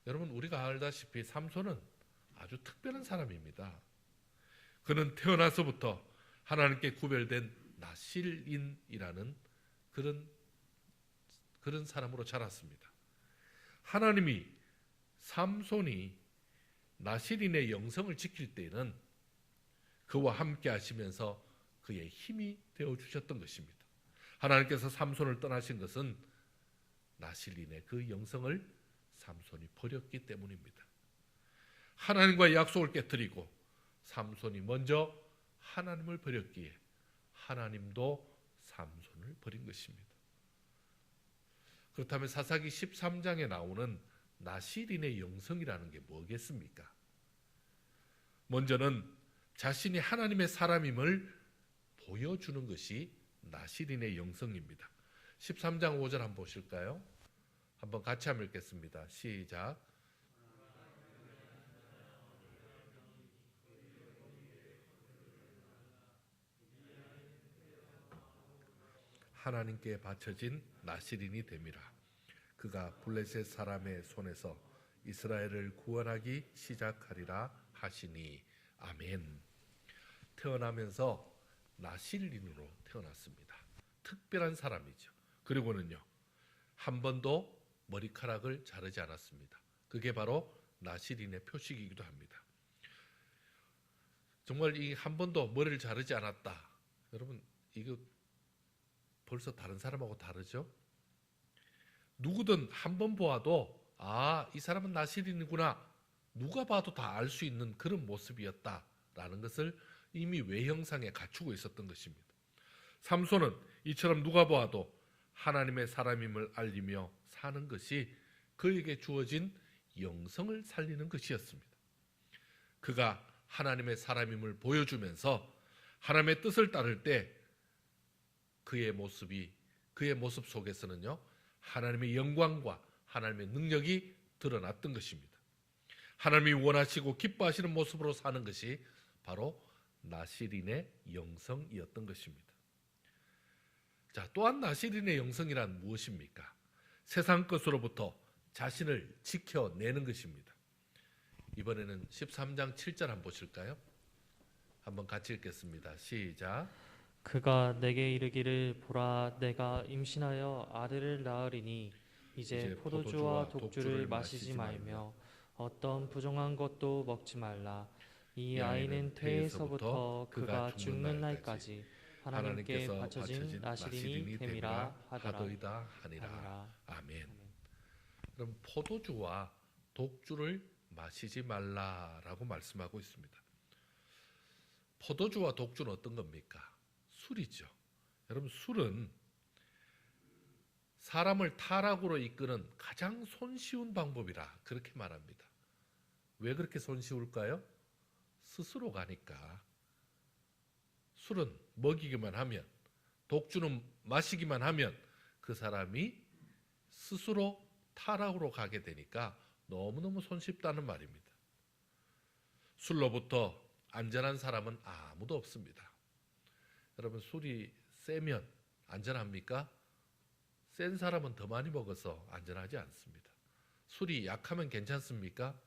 여러분, 우리가 알다시피 삼손은 아주 특별한 사람입니다. 그는 태어나서부터 하나님께 구별된 나실인이라는 그런 사람으로 자랐습니다. 하나님이 삼손이 나실인의 영성을 지킬 때에는 그와 함께 하시면서 그의 힘이 되어 주셨던 것입니다. 하나님께서 삼손을 떠나신 것은 나실인의 그 영성을 삼손이 버렸기 때문입니다. 하나님과의 약속을 깨뜨리고 삼손이 먼저 하나님을 버렸기에 하나님도 삼손을 버린 것입니다. 그렇다면 사사기 13장에 나오는 나실인의 영성이라는 게 뭐겠습니까? 먼저는 자신이 하나님의 사람임을 보여주는 것이 나실인의 영성입니다. 13장 5절 한번 보실까요? 한번 같이 한번 읽겠습니다. 시작. 하나님께 바쳐진 나실인이 됨이라. 그가 블레셋 사람의 손에서 이스라엘을 구원하기 시작하리라 하시니. 아멘. 태어나면서 나실인으로 태어났습니다. 특별한 사람이죠. 그리고는요, 한 번도 머리카락을 자르지 않았습니다. 그게 바로 나실인의 표식이기도 합니다. 정말 이 한 번도 머리를 자르지 않았다. 여러분, 이거 벌써 다른 사람하고 다르죠? 누구든 한 번 보아도 이 사람은 나실인이구나. 누가 봐도 다 알 수 있는 그런 모습이었다라는 것을 이미 외형상에 갖추고 있었던 것입니다. 삼손은 이처럼 누가 보아도 하나님의 사람임을 알리며 사는 것이 그에게 주어진 영성을 살리는 것이었습니다. 그가 하나님의 사람임을 보여주면서 하나님의 뜻을 따를 때 그의 모습 속에서는요, 하나님의 영광과 하나님의 능력이 드러났던 것입니다. 하나님이 원하시고 기뻐하시는 모습으로 사는 것이 바로 나실인의 영성이었던 것입니다. 자, 또한 나실인의 영성이란 무엇입니까? 세상 것으로부터 자신을 지켜내는 것입니다. 이번에는 13장 7절 한번 보실까요? 한번 같이 읽겠습니다. 시작. 그가 내게 이르기를 보라 내가 임신하여 아들을 낳으리니 이제 포도주와 독주를 마시지 말며 어떤 부정한 것도 먹지 말라. 이 아이는 태에서부터 그가 죽는 날까지 하나님께 바쳐진 나실인이 됨이라 하더이다 하니라. 아멘. 그럼 포도주와 독주를 마시지 말라라고 말씀하고 있습니다. 포도주와 독주는 어떤 겁니까? 술이죠. 여러분, 술은 사람을 타락으로 이끄는 가장 손쉬운 방법이라 그렇게 말합니다. 왜 그렇게 손쉬울까요? 스스로 가니까. 술은 먹이기만 하면, 독주는 마시기만 하면 그 사람이 스스로 타락으로 가게 되니까 너무너무 손쉽다는 말입니다. 술로부터 안전한 사람은 아무도 없습니다. 여러분, 술이 세면 안전합니까? 센 사람은 더 많이 먹어서 안전하지 않습니다. 술이 약하면 괜찮습니까?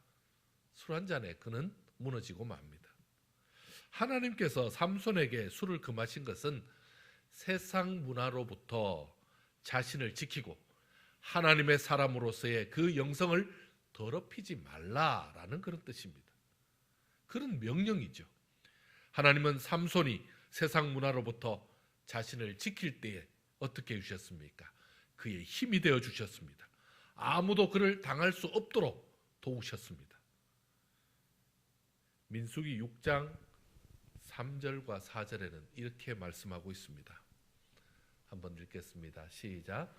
술 한 잔에 그는 무너지고 맙니다. 하나님께서 삼손에게 술을 금하신 것은 세상 문화로부터 자신을 지키고 하나님의 사람으로서의 그 영성을 더럽히지 말라라는 그런 뜻입니다. 그런 명령이죠. 하나님은 삼손이 세상 문화로부터 자신을 지킬 때에 어떻게 해주셨습니까? 그의 힘이 되어 주셨습니다. 아무도 그를 당할 수 없도록 도우셨습니다. 민수기 6장 3절과 4절에는 이렇게 말씀하고 있습니다. 한번 읽겠습니다. 시작.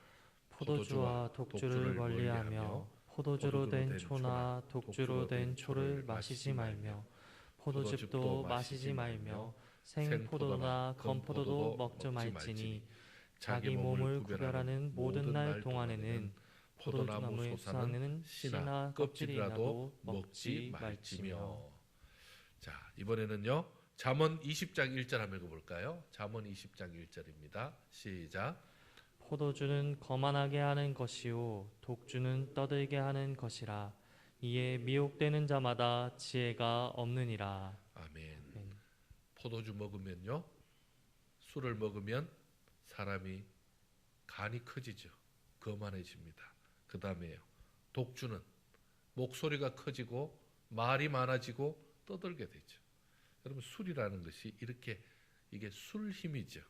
포도주와 독주를 멀리하며 포도주로 된 초나 독주로 된 초를 마시지 말며 포도즙도 마시지 말며 생포도나 건포도도 먹지 말지니 자기 몸을 구별하는 모든 날 동안에는 포도나무에 솟아나는 씨나 껍질이라도 먹지 말지며. 자, 이번에는요, 잠언 20장 1절 한번 읽어볼까요? 잠언 20장 1절입니다. 시작. 포도주는 거만하게 하는 것이요 독주는 떠들게 하는 것이라. 이에 미혹되는 자마다 지혜가 없느니라. 아멘. 포도주 먹으면요, 술을 먹으면 사람이 간이 커지죠. 거만해집니다. 그 다음에요, 독주는 목소리가 커지고 말이 많아지고 떠들게 되죠. 여러분, 술이라는 것이 이게 술 힘이죠.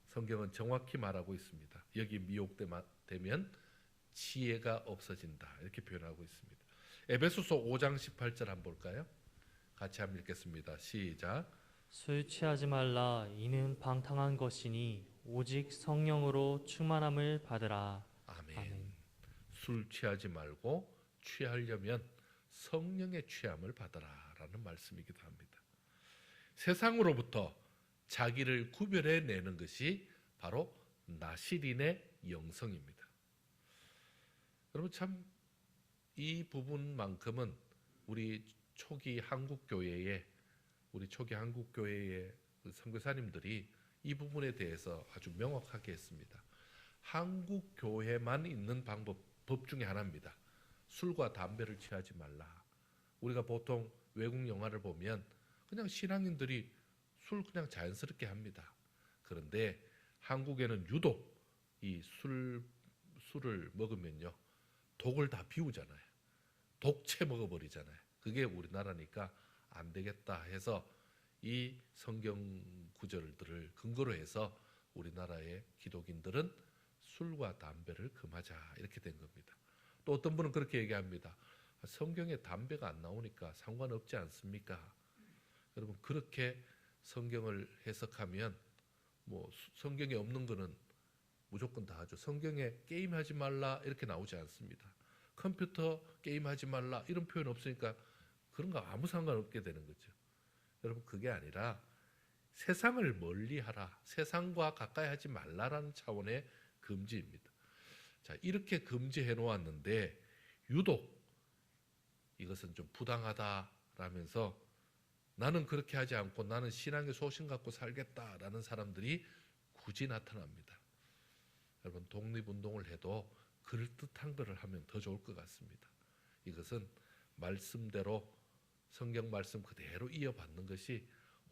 성경은 정확히 말하고 있습니다. 여기 미혹되면 지혜가 없어진다, 이렇게 표현하고 있습니다. 에베소서 5장 18절 한번 볼까요? 같이 한번 읽겠습니다. 시작. 술 취하지 말라. 이는 방탕한 것이니 오직 성령으로 충만함을 받으라. 아멘. 아멘. 술 취하지 말고 취하려면 성령의 취함을 받아라라는 말씀이기도 합니다. 세상으로부터 자기를 구별해내는 것이 바로 나실인의 영성입니다. 여러분, 참 이 부분만큼은 우리 초기 한국 교회의 선교사님들이 이 부분에 대해서 아주 명확하게 했습니다. 한국 교회만 있는 법 중에 하나입니다. 술과 담배를 취하지 말라. 우리가 보통 외국 영화를 보면 그냥 신앙인들이 술 그냥 자연스럽게 합니다. 그런데 한국에는 유독 이 술을 먹으면요, 독을 다 비우잖아요. 독채 먹어버리잖아요. 그게 우리나라니까 안 되겠다 해서 이 성경 구절들을 근거로 해서 우리나라의 기독인들은 술과 담배를 금하자 이렇게 된 겁니다. 또 어떤 분은 그렇게 얘기합니다. 성경에 담배가 안 나오니까 상관없지 않습니까? 여러분, 그렇게 성경을 해석하면 뭐 성경에 없는 거는 무조건 다 하죠. 성경에 게임하지 말라 이렇게 나오지 않습니다. 컴퓨터 게임하지 말라 이런 표현 없으니까 그런 거 아무 상관없게 되는 거죠. 여러분, 그게 아니라 세상을 멀리하라, 세상과 가까이 하지 말라라는 차원의 금지입니다. 자, 이렇게 금지해 놓았는데 유독 이것은 좀 부당하다라면서 나는 그렇게 하지 않고 나는 신앙의 소신 갖고 살겠다라는 사람들이 굳이 나타납니다. 여러분, 독립운동을 해도 그럴듯한 것을 하면 더 좋을 것 같습니다. 이것은 말씀대로 성경 말씀 그대로 이어받는 것이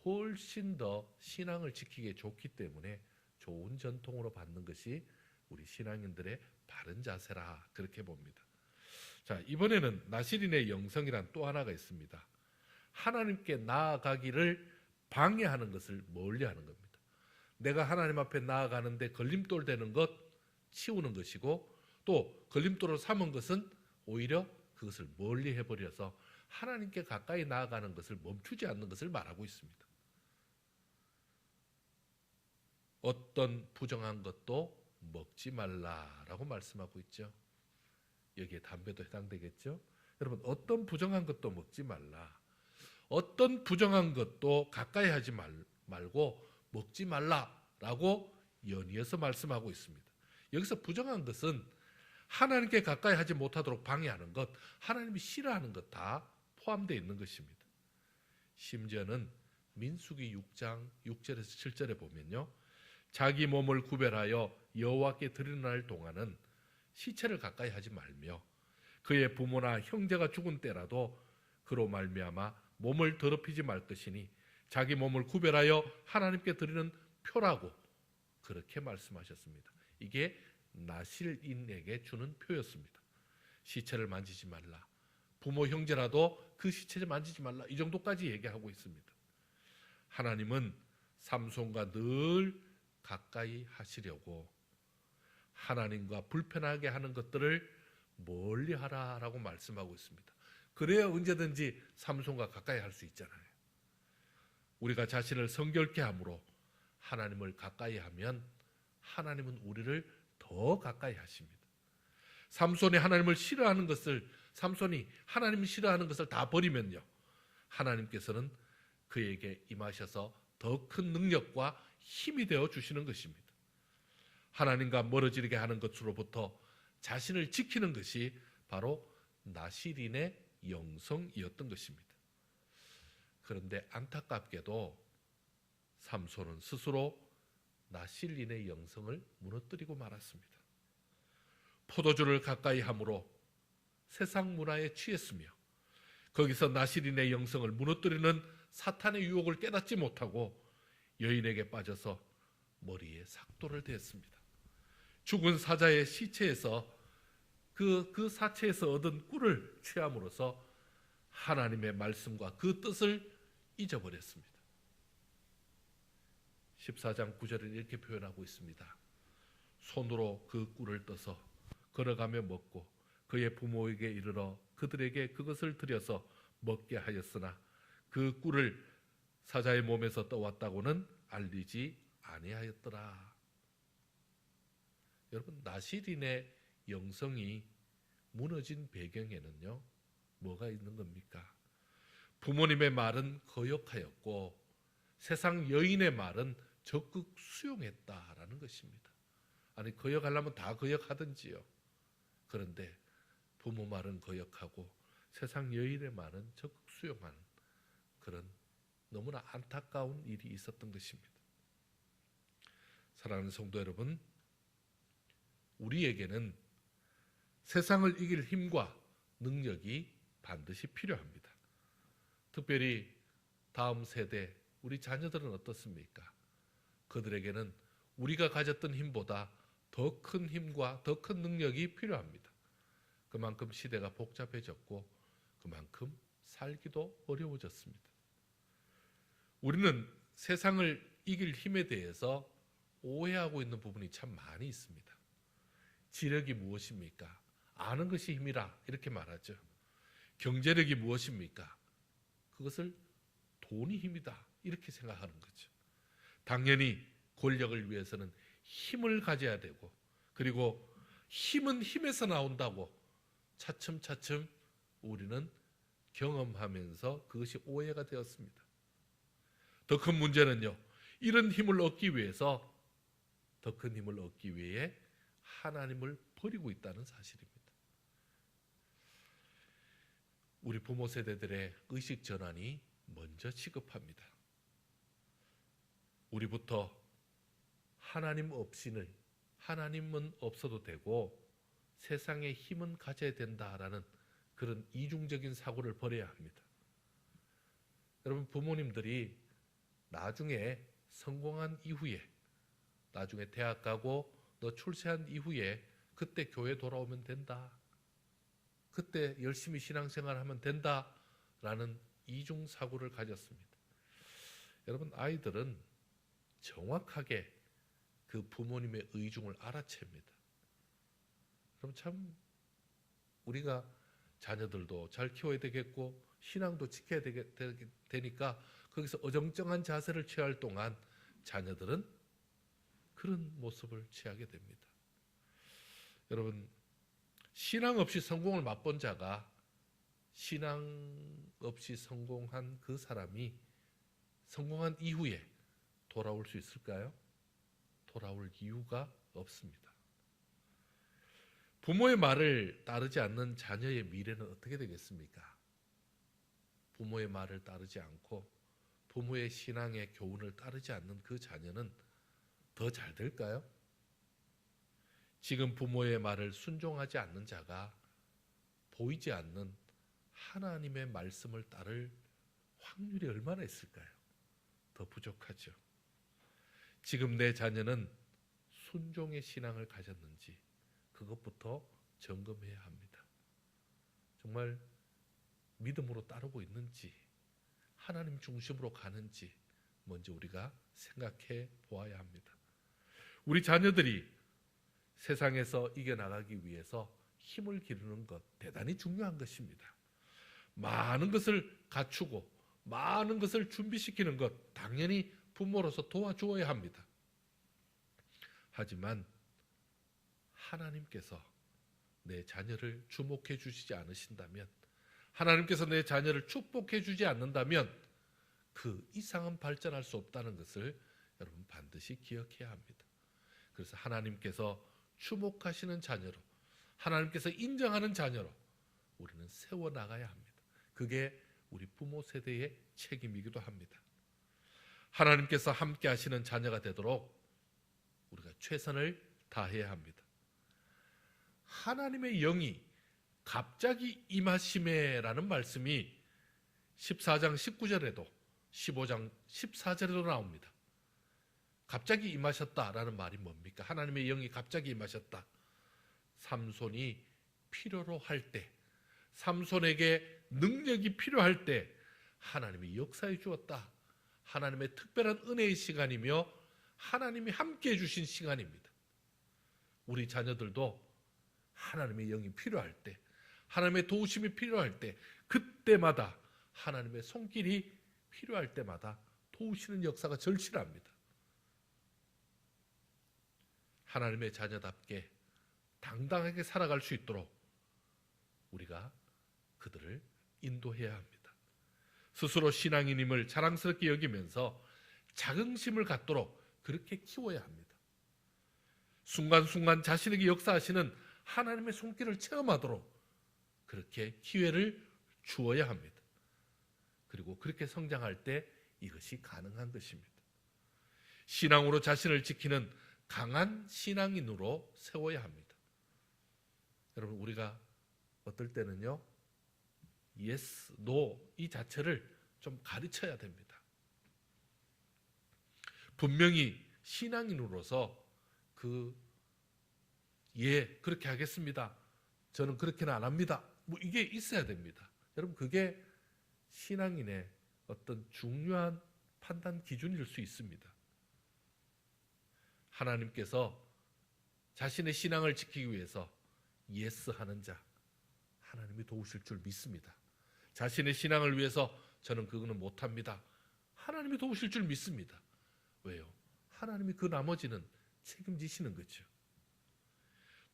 훨씬 더 신앙을 지키기에 좋기 때문에 좋은 전통으로 받는 것이 우리 신앙인들의 바른 자세라 그렇게 봅니다. 자, 이번에는 나시린의 영성이란 또 하나가 있습니다. 하나님께 나아가기를 방해하는 것을 멀리하는 겁니다. 내가 하나님 앞에 나아가는데 걸림돌 되는 것 치우는 것이고, 또 걸림돌을 삼은 것은 오히려 그것을 멀리 해버려서 하나님께 가까이 나아가는 것을 멈추지 않는 것을 말하고 있습니다. 어떤 부정한 것도 먹지 말라라고 말씀하고 있죠. 여기에 담배도 해당되겠죠. 여러분, 어떤 부정한 것도 먹지 말라, 어떤 부정한 것도 가까이 하지 말고 먹지 말라라고 연이어서 말씀하고 있습니다. 여기서 부정한 것은 하나님께 가까이 하지 못하도록 방해하는 것, 하나님이 싫어하는 것 다 포함되어 있는 것입니다. 심지어는 민수기 6장 6절에서 7절에 보면요, 자기 몸을 구별하여 여호와께 드리는 날 동안은 시체를 가까이 하지 말며 그의 부모나 형제가 죽은 때라도 그로 말미암아 몸을 더럽히지 말 것이니 자기 몸을 구별하여 하나님께 드리는 표라고 그렇게 말씀하셨습니다. 이게 나실인에게 주는 표였습니다. 시체를 만지지 말라, 부모 형제라도 그 시체를 만지지 말라, 이 정도까지 얘기하고 있습니다. 하나님은 삼손과 늘 가까이 하시려고 하나님과 불편하게 하는 것들을 멀리하라라고 말씀하고 있습니다. 그래야 언제든지 삼손과 가까이 할 수 있잖아요. 우리가 자신을 성결케 함으로 하나님을 가까이 하면 하나님은 우리를 더 가까이 하십니다. 삼손이 하나님을 싫어하는 것을, 삼손이 하나님을 싫어하는 것을 다 버리면요, 하나님께서는 그에게 임하셔서 더 큰 능력과 힘이 되어 주시는 것입니다. 하나님과 멀어지게 하는 것으로부터 자신을 지키는 것이 바로 나시린의 영성이었던 것입니다. 그런데 안타깝게도 삼손은 스스로 나실린의 영성을 무너뜨리고 말았습니다. 포도주를 가까이 함으로 세상 문화에 취했으며 거기서 나실린의 영성을 무너뜨리는 사탄의 유혹을 깨닫지 못하고 여인에게 빠져서 머리에 삭도를 대었습니다. 죽은 사자의 시체에서 그 사체에서 얻은 꿀을 취함으로써 하나님의 말씀과 그 뜻을 잊어버렸습니다. 14장 9절에 이렇게 표현하고 있습니다. 손으로 그 꿀을 떠서 걸어가며 먹고 그의 부모에게 이르러 그들에게 그것을 드려서 먹게 하였으나 그 꿀을 사자의 몸에서 떠왔다고는 알리지 아니하였더라. 여러분, 나시린의 영성이 무너진 배경에는요, 뭐가 있는 겁니까? 부모님의 말은 거역하였고 세상 여인의 말은 적극 수용했다라는 것입니다. 아니, 거역하려면 다 거역하든지요. 그런데 부모 말은 거역하고 세상 여인의 말은 적극 수용하는 그런 너무나 안타까운 일이 있었던 것입니다. 사랑하는 성도 여러분, 우리에게는 세상을 이길 힘과 능력이 반드시 필요합니다. 특별히 다음 세대, 우리 자녀들은 어떻습니까? 그들에게는 우리가 가졌던 힘보다 더 큰 힘과 더 큰 능력이 필요합니다. 그만큼 시대가 복잡해졌고 그만큼 살기도 어려워졌습니다. 우리는 세상을 이길 힘에 대해서 오해하고 있는 부분이 참 많이 있습니다. 지력이 무엇입니까? 아는 것이 힘이라 이렇게 말하죠. 경제력이 무엇입니까? 그것을 돈이 힘이다 이렇게 생각하는 거죠. 당연히 권력을 위해서는 힘을 가져야 되고, 그리고 힘은 힘에서 나온다고 차츰차츰 우리는 경험하면서 그것이 오해가 되었습니다. 더 큰 문제는요, 이런 힘을 얻기 위해서, 더 큰 힘을 얻기 위해 하나님을 버리고 있다는 사실입니다. 우리 부모 세대들의 의식 전환이 먼저 시급합니다. 우리부터 하나님은 없어도 되고 세상에 힘은 가져야 된다라는 그런 이중적인 사고를 버려야 합니다. 여러분, 부모님들이 나중에 성공한 이후에, 나중에 대학 가고 너 출세한 이후에 그때 교회 돌아오면 된다, 그때 열심히 신앙생활하면 된다라는 이중 사고를 가졌습니다. 여러분, 아이들은 정확하게 그 부모님의 의중을 알아챕니다. 그럼 참 우리가 자녀들도 잘 키워야 되겠고 신앙도 지켜야 되니까 거기서 어정쩡한 자세를 취할 동안 자녀들은 그런 모습을 취하게 됩니다. 여러분, 신앙 없이 성공을 맛본 자가 신앙 없이 성공한 그 사람이 성공한 이후에 돌아올 수 있을까요? 돌아올 이유가 없습니다. 부모의 말을 따르지 않는 자녀의 미래는 어떻게 되겠습니까? 부모의 말을 따르지 않고 부모의 신앙의 교훈을 따르지 않는 그 자녀는 더 잘 될까요? 지금 부모의 말을 순종하지 않는 자가 보이지 않는 하나님의 말씀을 따를 확률이 얼마나 있을까요? 더 부족하죠. 지금 내 자녀는 순종의 신앙을 가졌는지 그것부터 점검해야 합니다. 정말 믿음으로 따르고 있는지, 하나님 중심으로 가는지 먼저 우리가 생각해 보아야 합니다. 우리 자녀들이 세상에서 이겨나가기 위해서 힘을 기르는 것 대단히 중요한 것입니다. 많은 것을 갖추고 많은 것을 준비시키는 것 당연히 부모로서 도와주어야 합니다. 하지만 하나님께서 내 자녀를 주목해 주시지 않으신다면, 하나님께서 내 자녀를 축복해 주지 않는다면 그 이상은 발전할 수 없다는 것을 여러분 반드시 기억해야 합니다. 그래서 하나님께서 주목하시는 자녀로, 하나님께서 인정하는 자녀로 우리는 세워나가야 합니다. 그게 우리 부모 세대의 책임이기도 합니다. 하나님께서 함께 하시는 자녀가 되도록 우리가 최선을 다해야 합니다. 하나님의 영이 갑자기 임하심에라는 말씀이 14장 19절에도 15장 14절에도 나옵니다. 갑자기 임하셨다라는 말이 뭡니까? 하나님의 영이 갑자기 임하셨다. 삼손이 필요로 할 때, 삼손에게 능력이 필요할 때 하나님이 역사해 주었다. 하나님의 특별한 은혜의 시간이며 하나님이 함께해 주신 시간입니다. 우리 자녀들도 하나님의 영이 필요할 때, 하나님의 도우심이 필요할 때, 그때마다 하나님의 손길이 필요할 때마다 도우시는 역사가 절실합니다. 하나님의 자녀답게 당당하게 살아갈 수 있도록 우리가 그들을 인도해야 합니다. 스스로 신앙인임을 자랑스럽게 여기면서 자긍심을 갖도록 그렇게 키워야 합니다. 순간순간 자신에게 역사하시는 하나님의 손길을 체험하도록 그렇게 기회를 주어야 합니다. 그리고 그렇게 성장할 때 이것이 가능한 것입니다. 신앙으로 자신을 지키는 강한 신앙인으로 세워야 합니다. 여러분, 우리가 어떨 때는요, yes, no 이 자체를 좀 가르쳐야 됩니다. 분명히 신앙인으로서 그렇게 하겠습니다. 저는 그렇게는 안 합니다. 뭐 이게 있어야 됩니다. 여러분, 그게 신앙인의 어떤 중요한 판단 기준일 수 있습니다. 하나님께서 자신의 신앙을 지키기 위해서 예스 하는 자, 하나님이 도우실 줄 믿습니다. 자신의 신앙을 위해서 저는 그거는 못합니다. 하나님이 도우실 줄 믿습니다. 왜요? 하나님이 그 나머지는 책임지시는 거죠.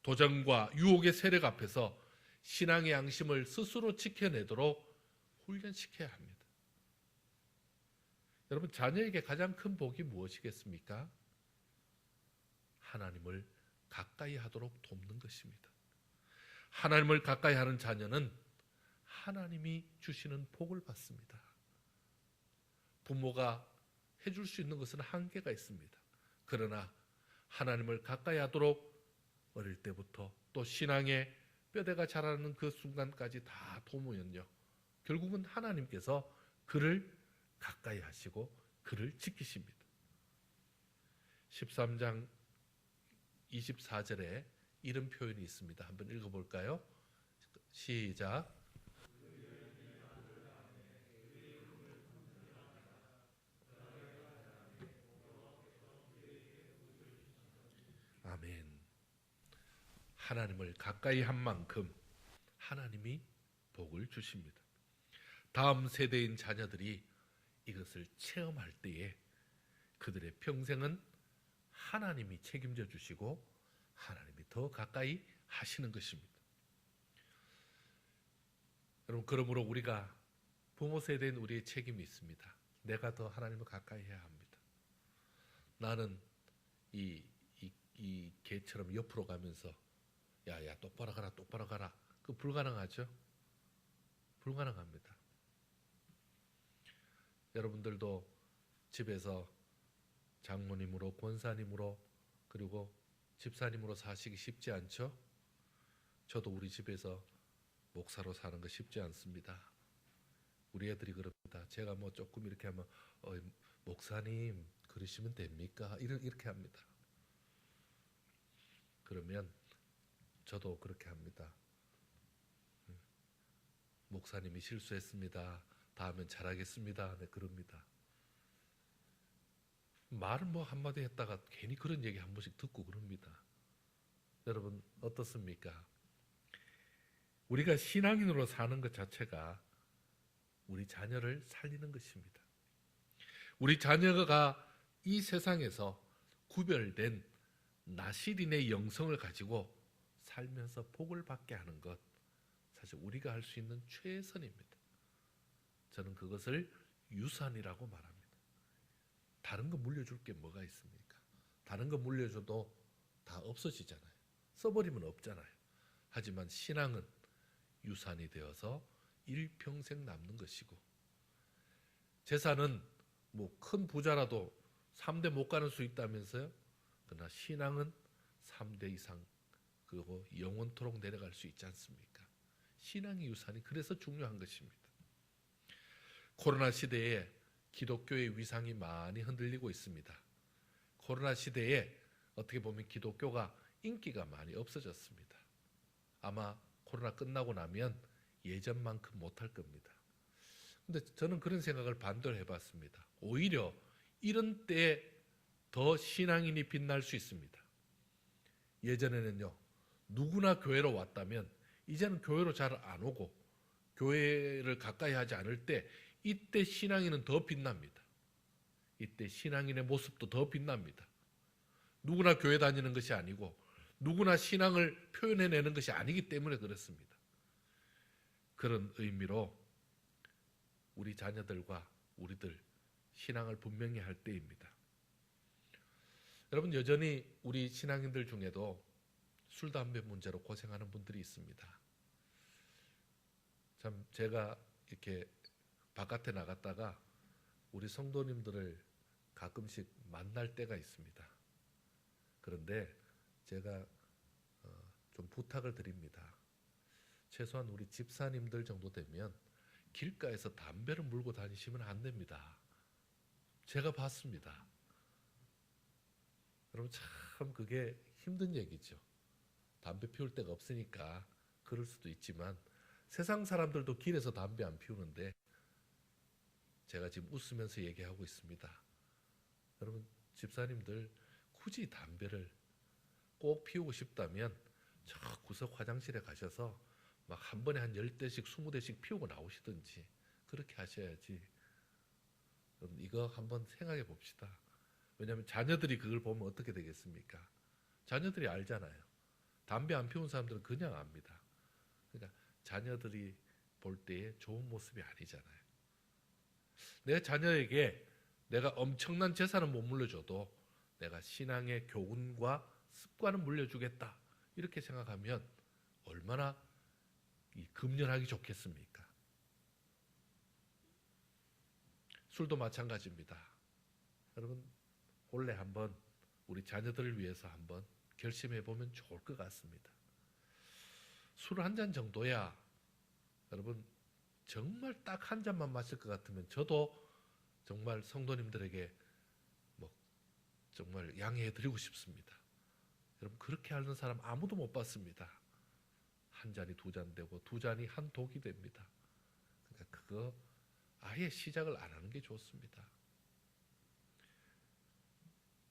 도전과 유혹의 세력 앞에서 신앙의 양심을 스스로 지켜내도록 훈련시켜야 합니다. 여러분, 자녀에게 가장 큰 복이 무엇이겠습니까? 하나님을 가까이 하도록 돕는 것입니다. 하나님을 가까이 하는 자녀는 하나님이 주시는 복을 받습니다. 부모가 해줄 수 있는 것은 한계가 있습니다. 그러나 하나님을 가까이 하도록 어릴 때부터 또 신앙의 뼈대가 자라는 그 순간까지 다 도모면요, 결국은 하나님께서 그를 가까이 하시고 그를 지키십니다. 13장 24절에 이런 표현이 있습니다. 한번 읽어볼까요? 시작. 아멘. 하나님을 가까이 한 만큼 하나님이 복을 주십니다. 다음 세대인 자녀들이 이것을 체험할 때에 그들의 평생은 하나님이 책임져 주시고 하나님이 더 가까이 하시는 것입니다. 여러분, 그러므로 우리가 부모 세대인 우리의 책임이 있습니다. 내가 더 하나님을 가까이 해야 합니다. 나는 이 개처럼 옆으로 가면서 야야 똑바로 가라 똑바로 가라, 그 불가능하죠? 불가능합니다. 여러분들도 집에서 장모님으로, 권사님으로, 그리고 집사님으로 사시기 쉽지 않죠? 저도 우리 집에서 목사로 사는 거 쉽지 않습니다. 우리 애들이 그럽니다. 제가 뭐 조금 이렇게 하면 목사님 그러시면 됩니까? 이렇게 합니다. 그러면 저도 그렇게 합니다. 목사님이 실수했습니다. 다음엔 잘하겠습니다. 네, 그럽니다. 말을 뭐 한마디 했다가 괜히 그런 얘기 한 번씩 듣고 그럽니다. 여러분 어떻습니까? 우리가 신앙인으로 사는 것 자체가 우리 자녀를 살리는 것입니다. 우리 자녀가 이 세상에서 구별된 나실인의 영성을 가지고 살면서 복을 받게 하는 것, 사실 우리가 할 수 있는 최선입니다. 저는 그것을 유산이라고 말합니다. 다른 거 물려줄 게 뭐가 있습니까? 다른 거 물려줘도 다 없어지잖아요. 써버리면 없잖아요. 하지만 신앙은 유산이 되어서 일평생 남는 것이고, 재산은 뭐 큰 부자라도 3대 못 가는 수 있다면서요? 그러나 신앙은 3대 이상, 그리고 영원토록 내려갈 수 있지 않습니까? 신앙의 유산이 그래서 중요한 것입니다. 코로나 시대에 기독교의 위상이 많이 흔들리고 있습니다. 코로나 시대에 어떻게 보면 기독교가 인기가 많이 없어졌습니다. 아마 코로나 끝나고 나면 예전만큼 못할 겁니다. 근데 저는 그런 생각을 반대로 해봤습니다. 오히려 이런 때에 더 신앙인이 빛날 수 있습니다. 예전에는요, 누구나 교회로 왔다면 이제는 교회로 잘 안 오고 교회를 가까이 하지 않을 때, 이때 신앙인은 더 빛납니다. 이때 신앙인의 모습도 더 빛납니다. 누구나 교회 다니는 것이 아니고 누구나 신앙을 표현해내는 것이 아니기 때문에 그렇습니다. 그런 의미로 우리 자녀들과 우리들 신앙을 분명히 할 때입니다. 여러분, 여전히 우리 신앙인들 중에도 술, 담배 문제로 고생하는 분들이 있습니다. 참 제가 이렇게 바깥에 나갔다가 우리 성도님들을 가끔씩 만날 때가 있습니다. 그런데 제가 좀 부탁을 드립니다. 최소한 우리 집사님들 정도 되면 길가에서 담배를 물고 다니시면 안 됩니다. 제가 봤습니다. 여러분 참 그게 힘든 얘기죠. 담배 피울 데가 없으니까 그럴 수도 있지만 세상 사람들도 길에서 담배 안 피우는데 제가 지금 웃으면서 얘기하고 있습니다. 여러분 집사님들 굳이 담배를 꼭 피우고 싶다면 저 구석 화장실에 가셔서 막 한 번에 한 10대씩 20대씩 피우고 나오시든지 그렇게 하셔야지. 여러분 이거 한번 생각해 봅시다. 왜냐하면 자녀들이 그걸 보면 어떻게 되겠습니까? 자녀들이 알잖아요. 담배 안 피우는 사람들은 그냥 압니다. 그러니까 자녀들이 볼 때의 좋은 모습이 아니잖아요. 내 자녀에게 내가 엄청난 재산은 못 물려줘도 내가 신앙의 교훈과 습관은 물려주겠다 이렇게 생각하면 얼마나 이 금연하기 좋겠습니까? 술도 마찬가지입니다. 여러분 원래 한번 우리 자녀들을 위해서 한번 결심해 보면 좋을 것 같습니다. 술 한 잔 정도야 여러분 정말 딱 한 잔만 마실 것 같으면 저도 정말 성도님들에게 뭐 정말 양해해 드리고 싶습니다. 여러분 그렇게 하는 사람 아무도 못 봤습니다. 한 잔이 두 잔 되고 두 잔이 한 독이 됩니다. 그러니까 그거 아예 시작을 안 하는 게 좋습니다.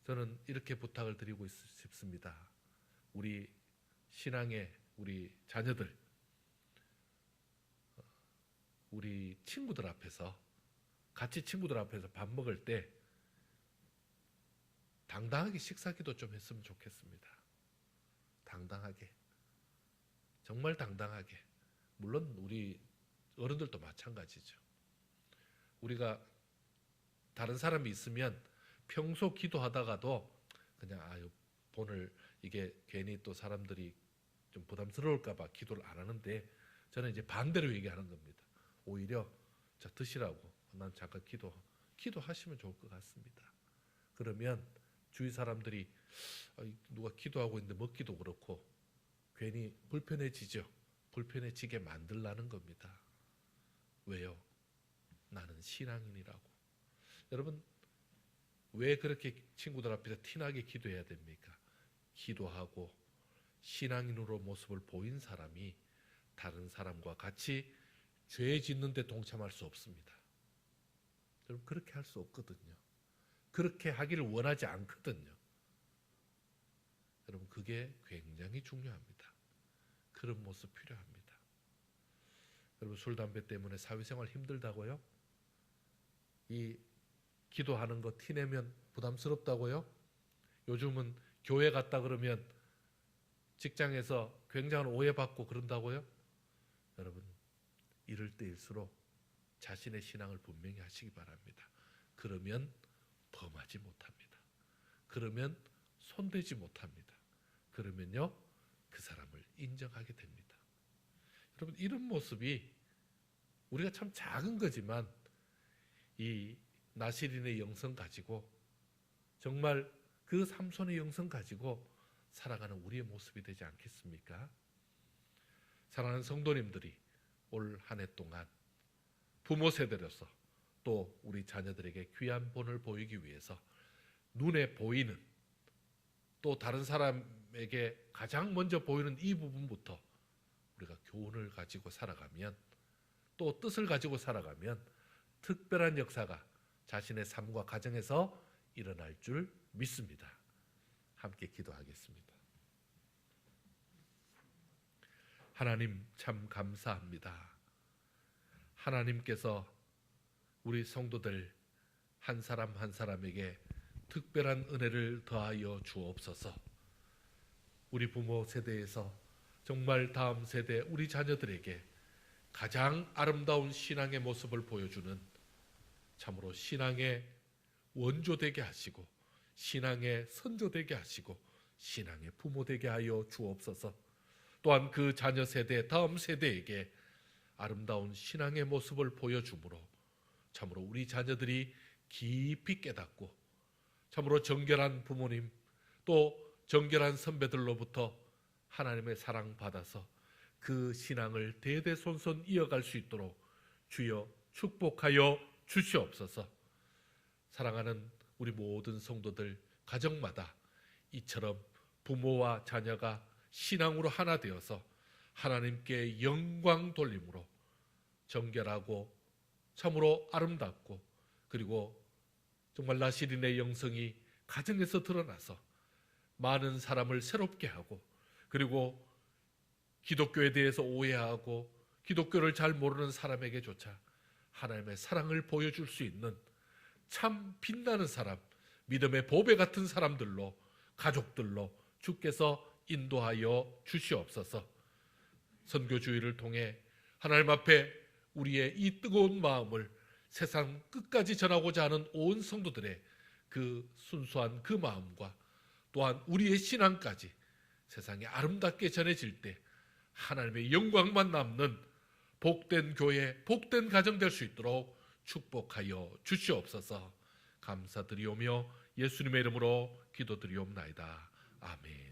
저는 이렇게 부탁을 드리고 싶습니다. 우리 신앙의 우리 자녀들, 우리 친구들 앞에서 같이 친구들 앞에서 밥 먹을 때 당당하게 식사기도 좀 했으면 좋겠습니다. 당당하게, 정말 당당하게. 물론 우리 어른들도 마찬가지죠. 우리가 다른 사람이 있으면 평소 기도하다가도 그냥 오늘 이게 괜히 또 사람들이 좀 부담스러울까 봐 기도를 안 하는데 저는 이제 반대로 얘기하는 겁니다. 오히려 자 드시라고 난 잠깐 기도하시면 좋을 것 같습니다. 그러면 주위 사람들이 누가 기도하고 있는데 먹기도 그렇고 괜히 불편해지죠. 불편해지게 만들라는 겁니다. 왜요? 나는 신앙인이라고. 여러분 왜 그렇게 친구들 앞에서 티나게 기도해야 됩니까? 기도하고 신앙인으로 모습을 보인 사람이 다른 사람과 같이 죄 짓는 데 동참할 수 없습니다. 여러분 그렇게 할 수 없거든요. 그렇게 하기를 원하지 않거든요. 여러분 그게 굉장히 중요합니다. 그런 모습 필요합니다. 여러분 술, 담배 때문에 사회생활 힘들다고요? 이 기도하는 거 티내면 부담스럽다고요? 요즘은 교회 갔다 그러면 직장에서 굉장한 오해받고 그런다고요? 여러분 이럴 때일수록 자신의 신앙을 분명히 하시기 바랍니다. 그러면 범하지 못합니다. 그러면 손대지 못합니다. 그러면요 그 사람을 인정하게 됩니다. 여러분 이런 모습이 우리가 참 작은 거지만 이 나시린의 영성 가지고 정말 그 삼손의 영성 가지고 살아가는 우리의 모습이 되지 않겠습니까? 사랑하는 성도님들이 올 한 해 동안 부모 세대로서 또 우리 자녀들에게 귀한 본을 보이기 위해서 눈에 보이는 또 다른 사람에게 가장 먼저 보이는 이 부분부터 우리가 교훈을 가지고 살아가면 또 뜻을 가지고 살아가면 특별한 역사가 자신의 삶과 가정에서 일어날 줄 믿습니다. 함께 기도하겠습니다. 하나님 참 감사합니다. 하나님께서 우리 성도들 한 사람 한 사람에게 특별한 은혜를 더하여 주옵소서. 우리 부모 세대에서 정말 다음 세대 우리 자녀들에게 가장 아름다운 신앙의 모습을 보여주는 참으로 신앙의 원조 되게 하시고 신앙의 선조 되게 하시고 신앙의 부모 되게 하여 주옵소서. 또한 그 자녀 세대 다음 세대에게 아름다운 신앙의 모습을 보여주므로 참으로 우리 자녀들이 깊이 깨닫고 참으로 정결한 부모님 또 정결한 선배들로부터 하나님의 사랑 받아서 그 신앙을 대대손손 이어갈 수 있도록 주여 축복하여 주시옵소서. 사랑하는 우리 모든 성도들 가정마다 이처럼 부모와 자녀가 신앙으로 하나 되어서 하나님께 영광 돌림으로 정결하고 참으로 아름답고 그리고 정말 나시린의 영성이 가정에서 드러나서 많은 사람을 새롭게 하고 그리고 기독교에 대해서 오해하고 기독교를 잘 모르는 사람에게조차 하나님의 사랑을 보여줄 수 있는 참 빛나는 사람, 믿음의 보배 같은 사람들로, 가족들로 주께서 인도하여 주시옵소서. 선교주의를 통해 하나님 앞에 우리의 이 뜨거운 마음을 세상 끝까지 전하고자 하는 온 성도들의 그 순수한 그 마음과 또한 우리의 신앙까지 세상에 아름답게 전해질 때 하나님의 영광만 남는 복된 교회, 복된 가정 될 수 있도록 축복하여 주시옵소서. 감사드리오며 예수님의 이름으로 기도드리옵나이다. 아멘.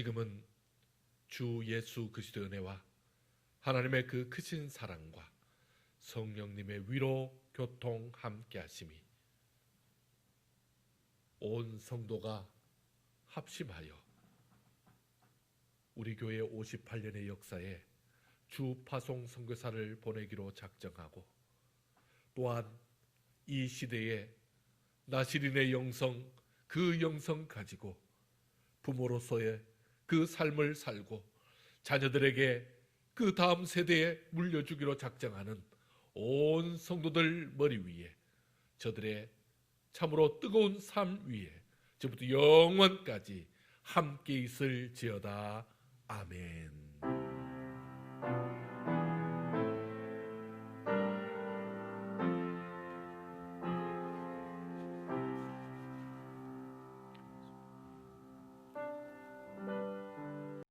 지금은 주 예수 그리스도의 은혜와 하나님의 그 크신 사랑과 성령님의 위로 교통 함께 하심이 온 성도가 합심하여 우리 교회 58년의 역사에 주 파송 선교사를 보내기로 작정하고 또한 이 시대에 나시린의 영성, 그 영성 가지고 부모로서의 그 삶을 살고 자녀들에게 그 다음 세대에 물려주기로 작정하는 온 성도들 머리 위에 저들의 참으로 뜨거운 삶 위에 저부터 영원까지 함께 있을지어다. 아멘.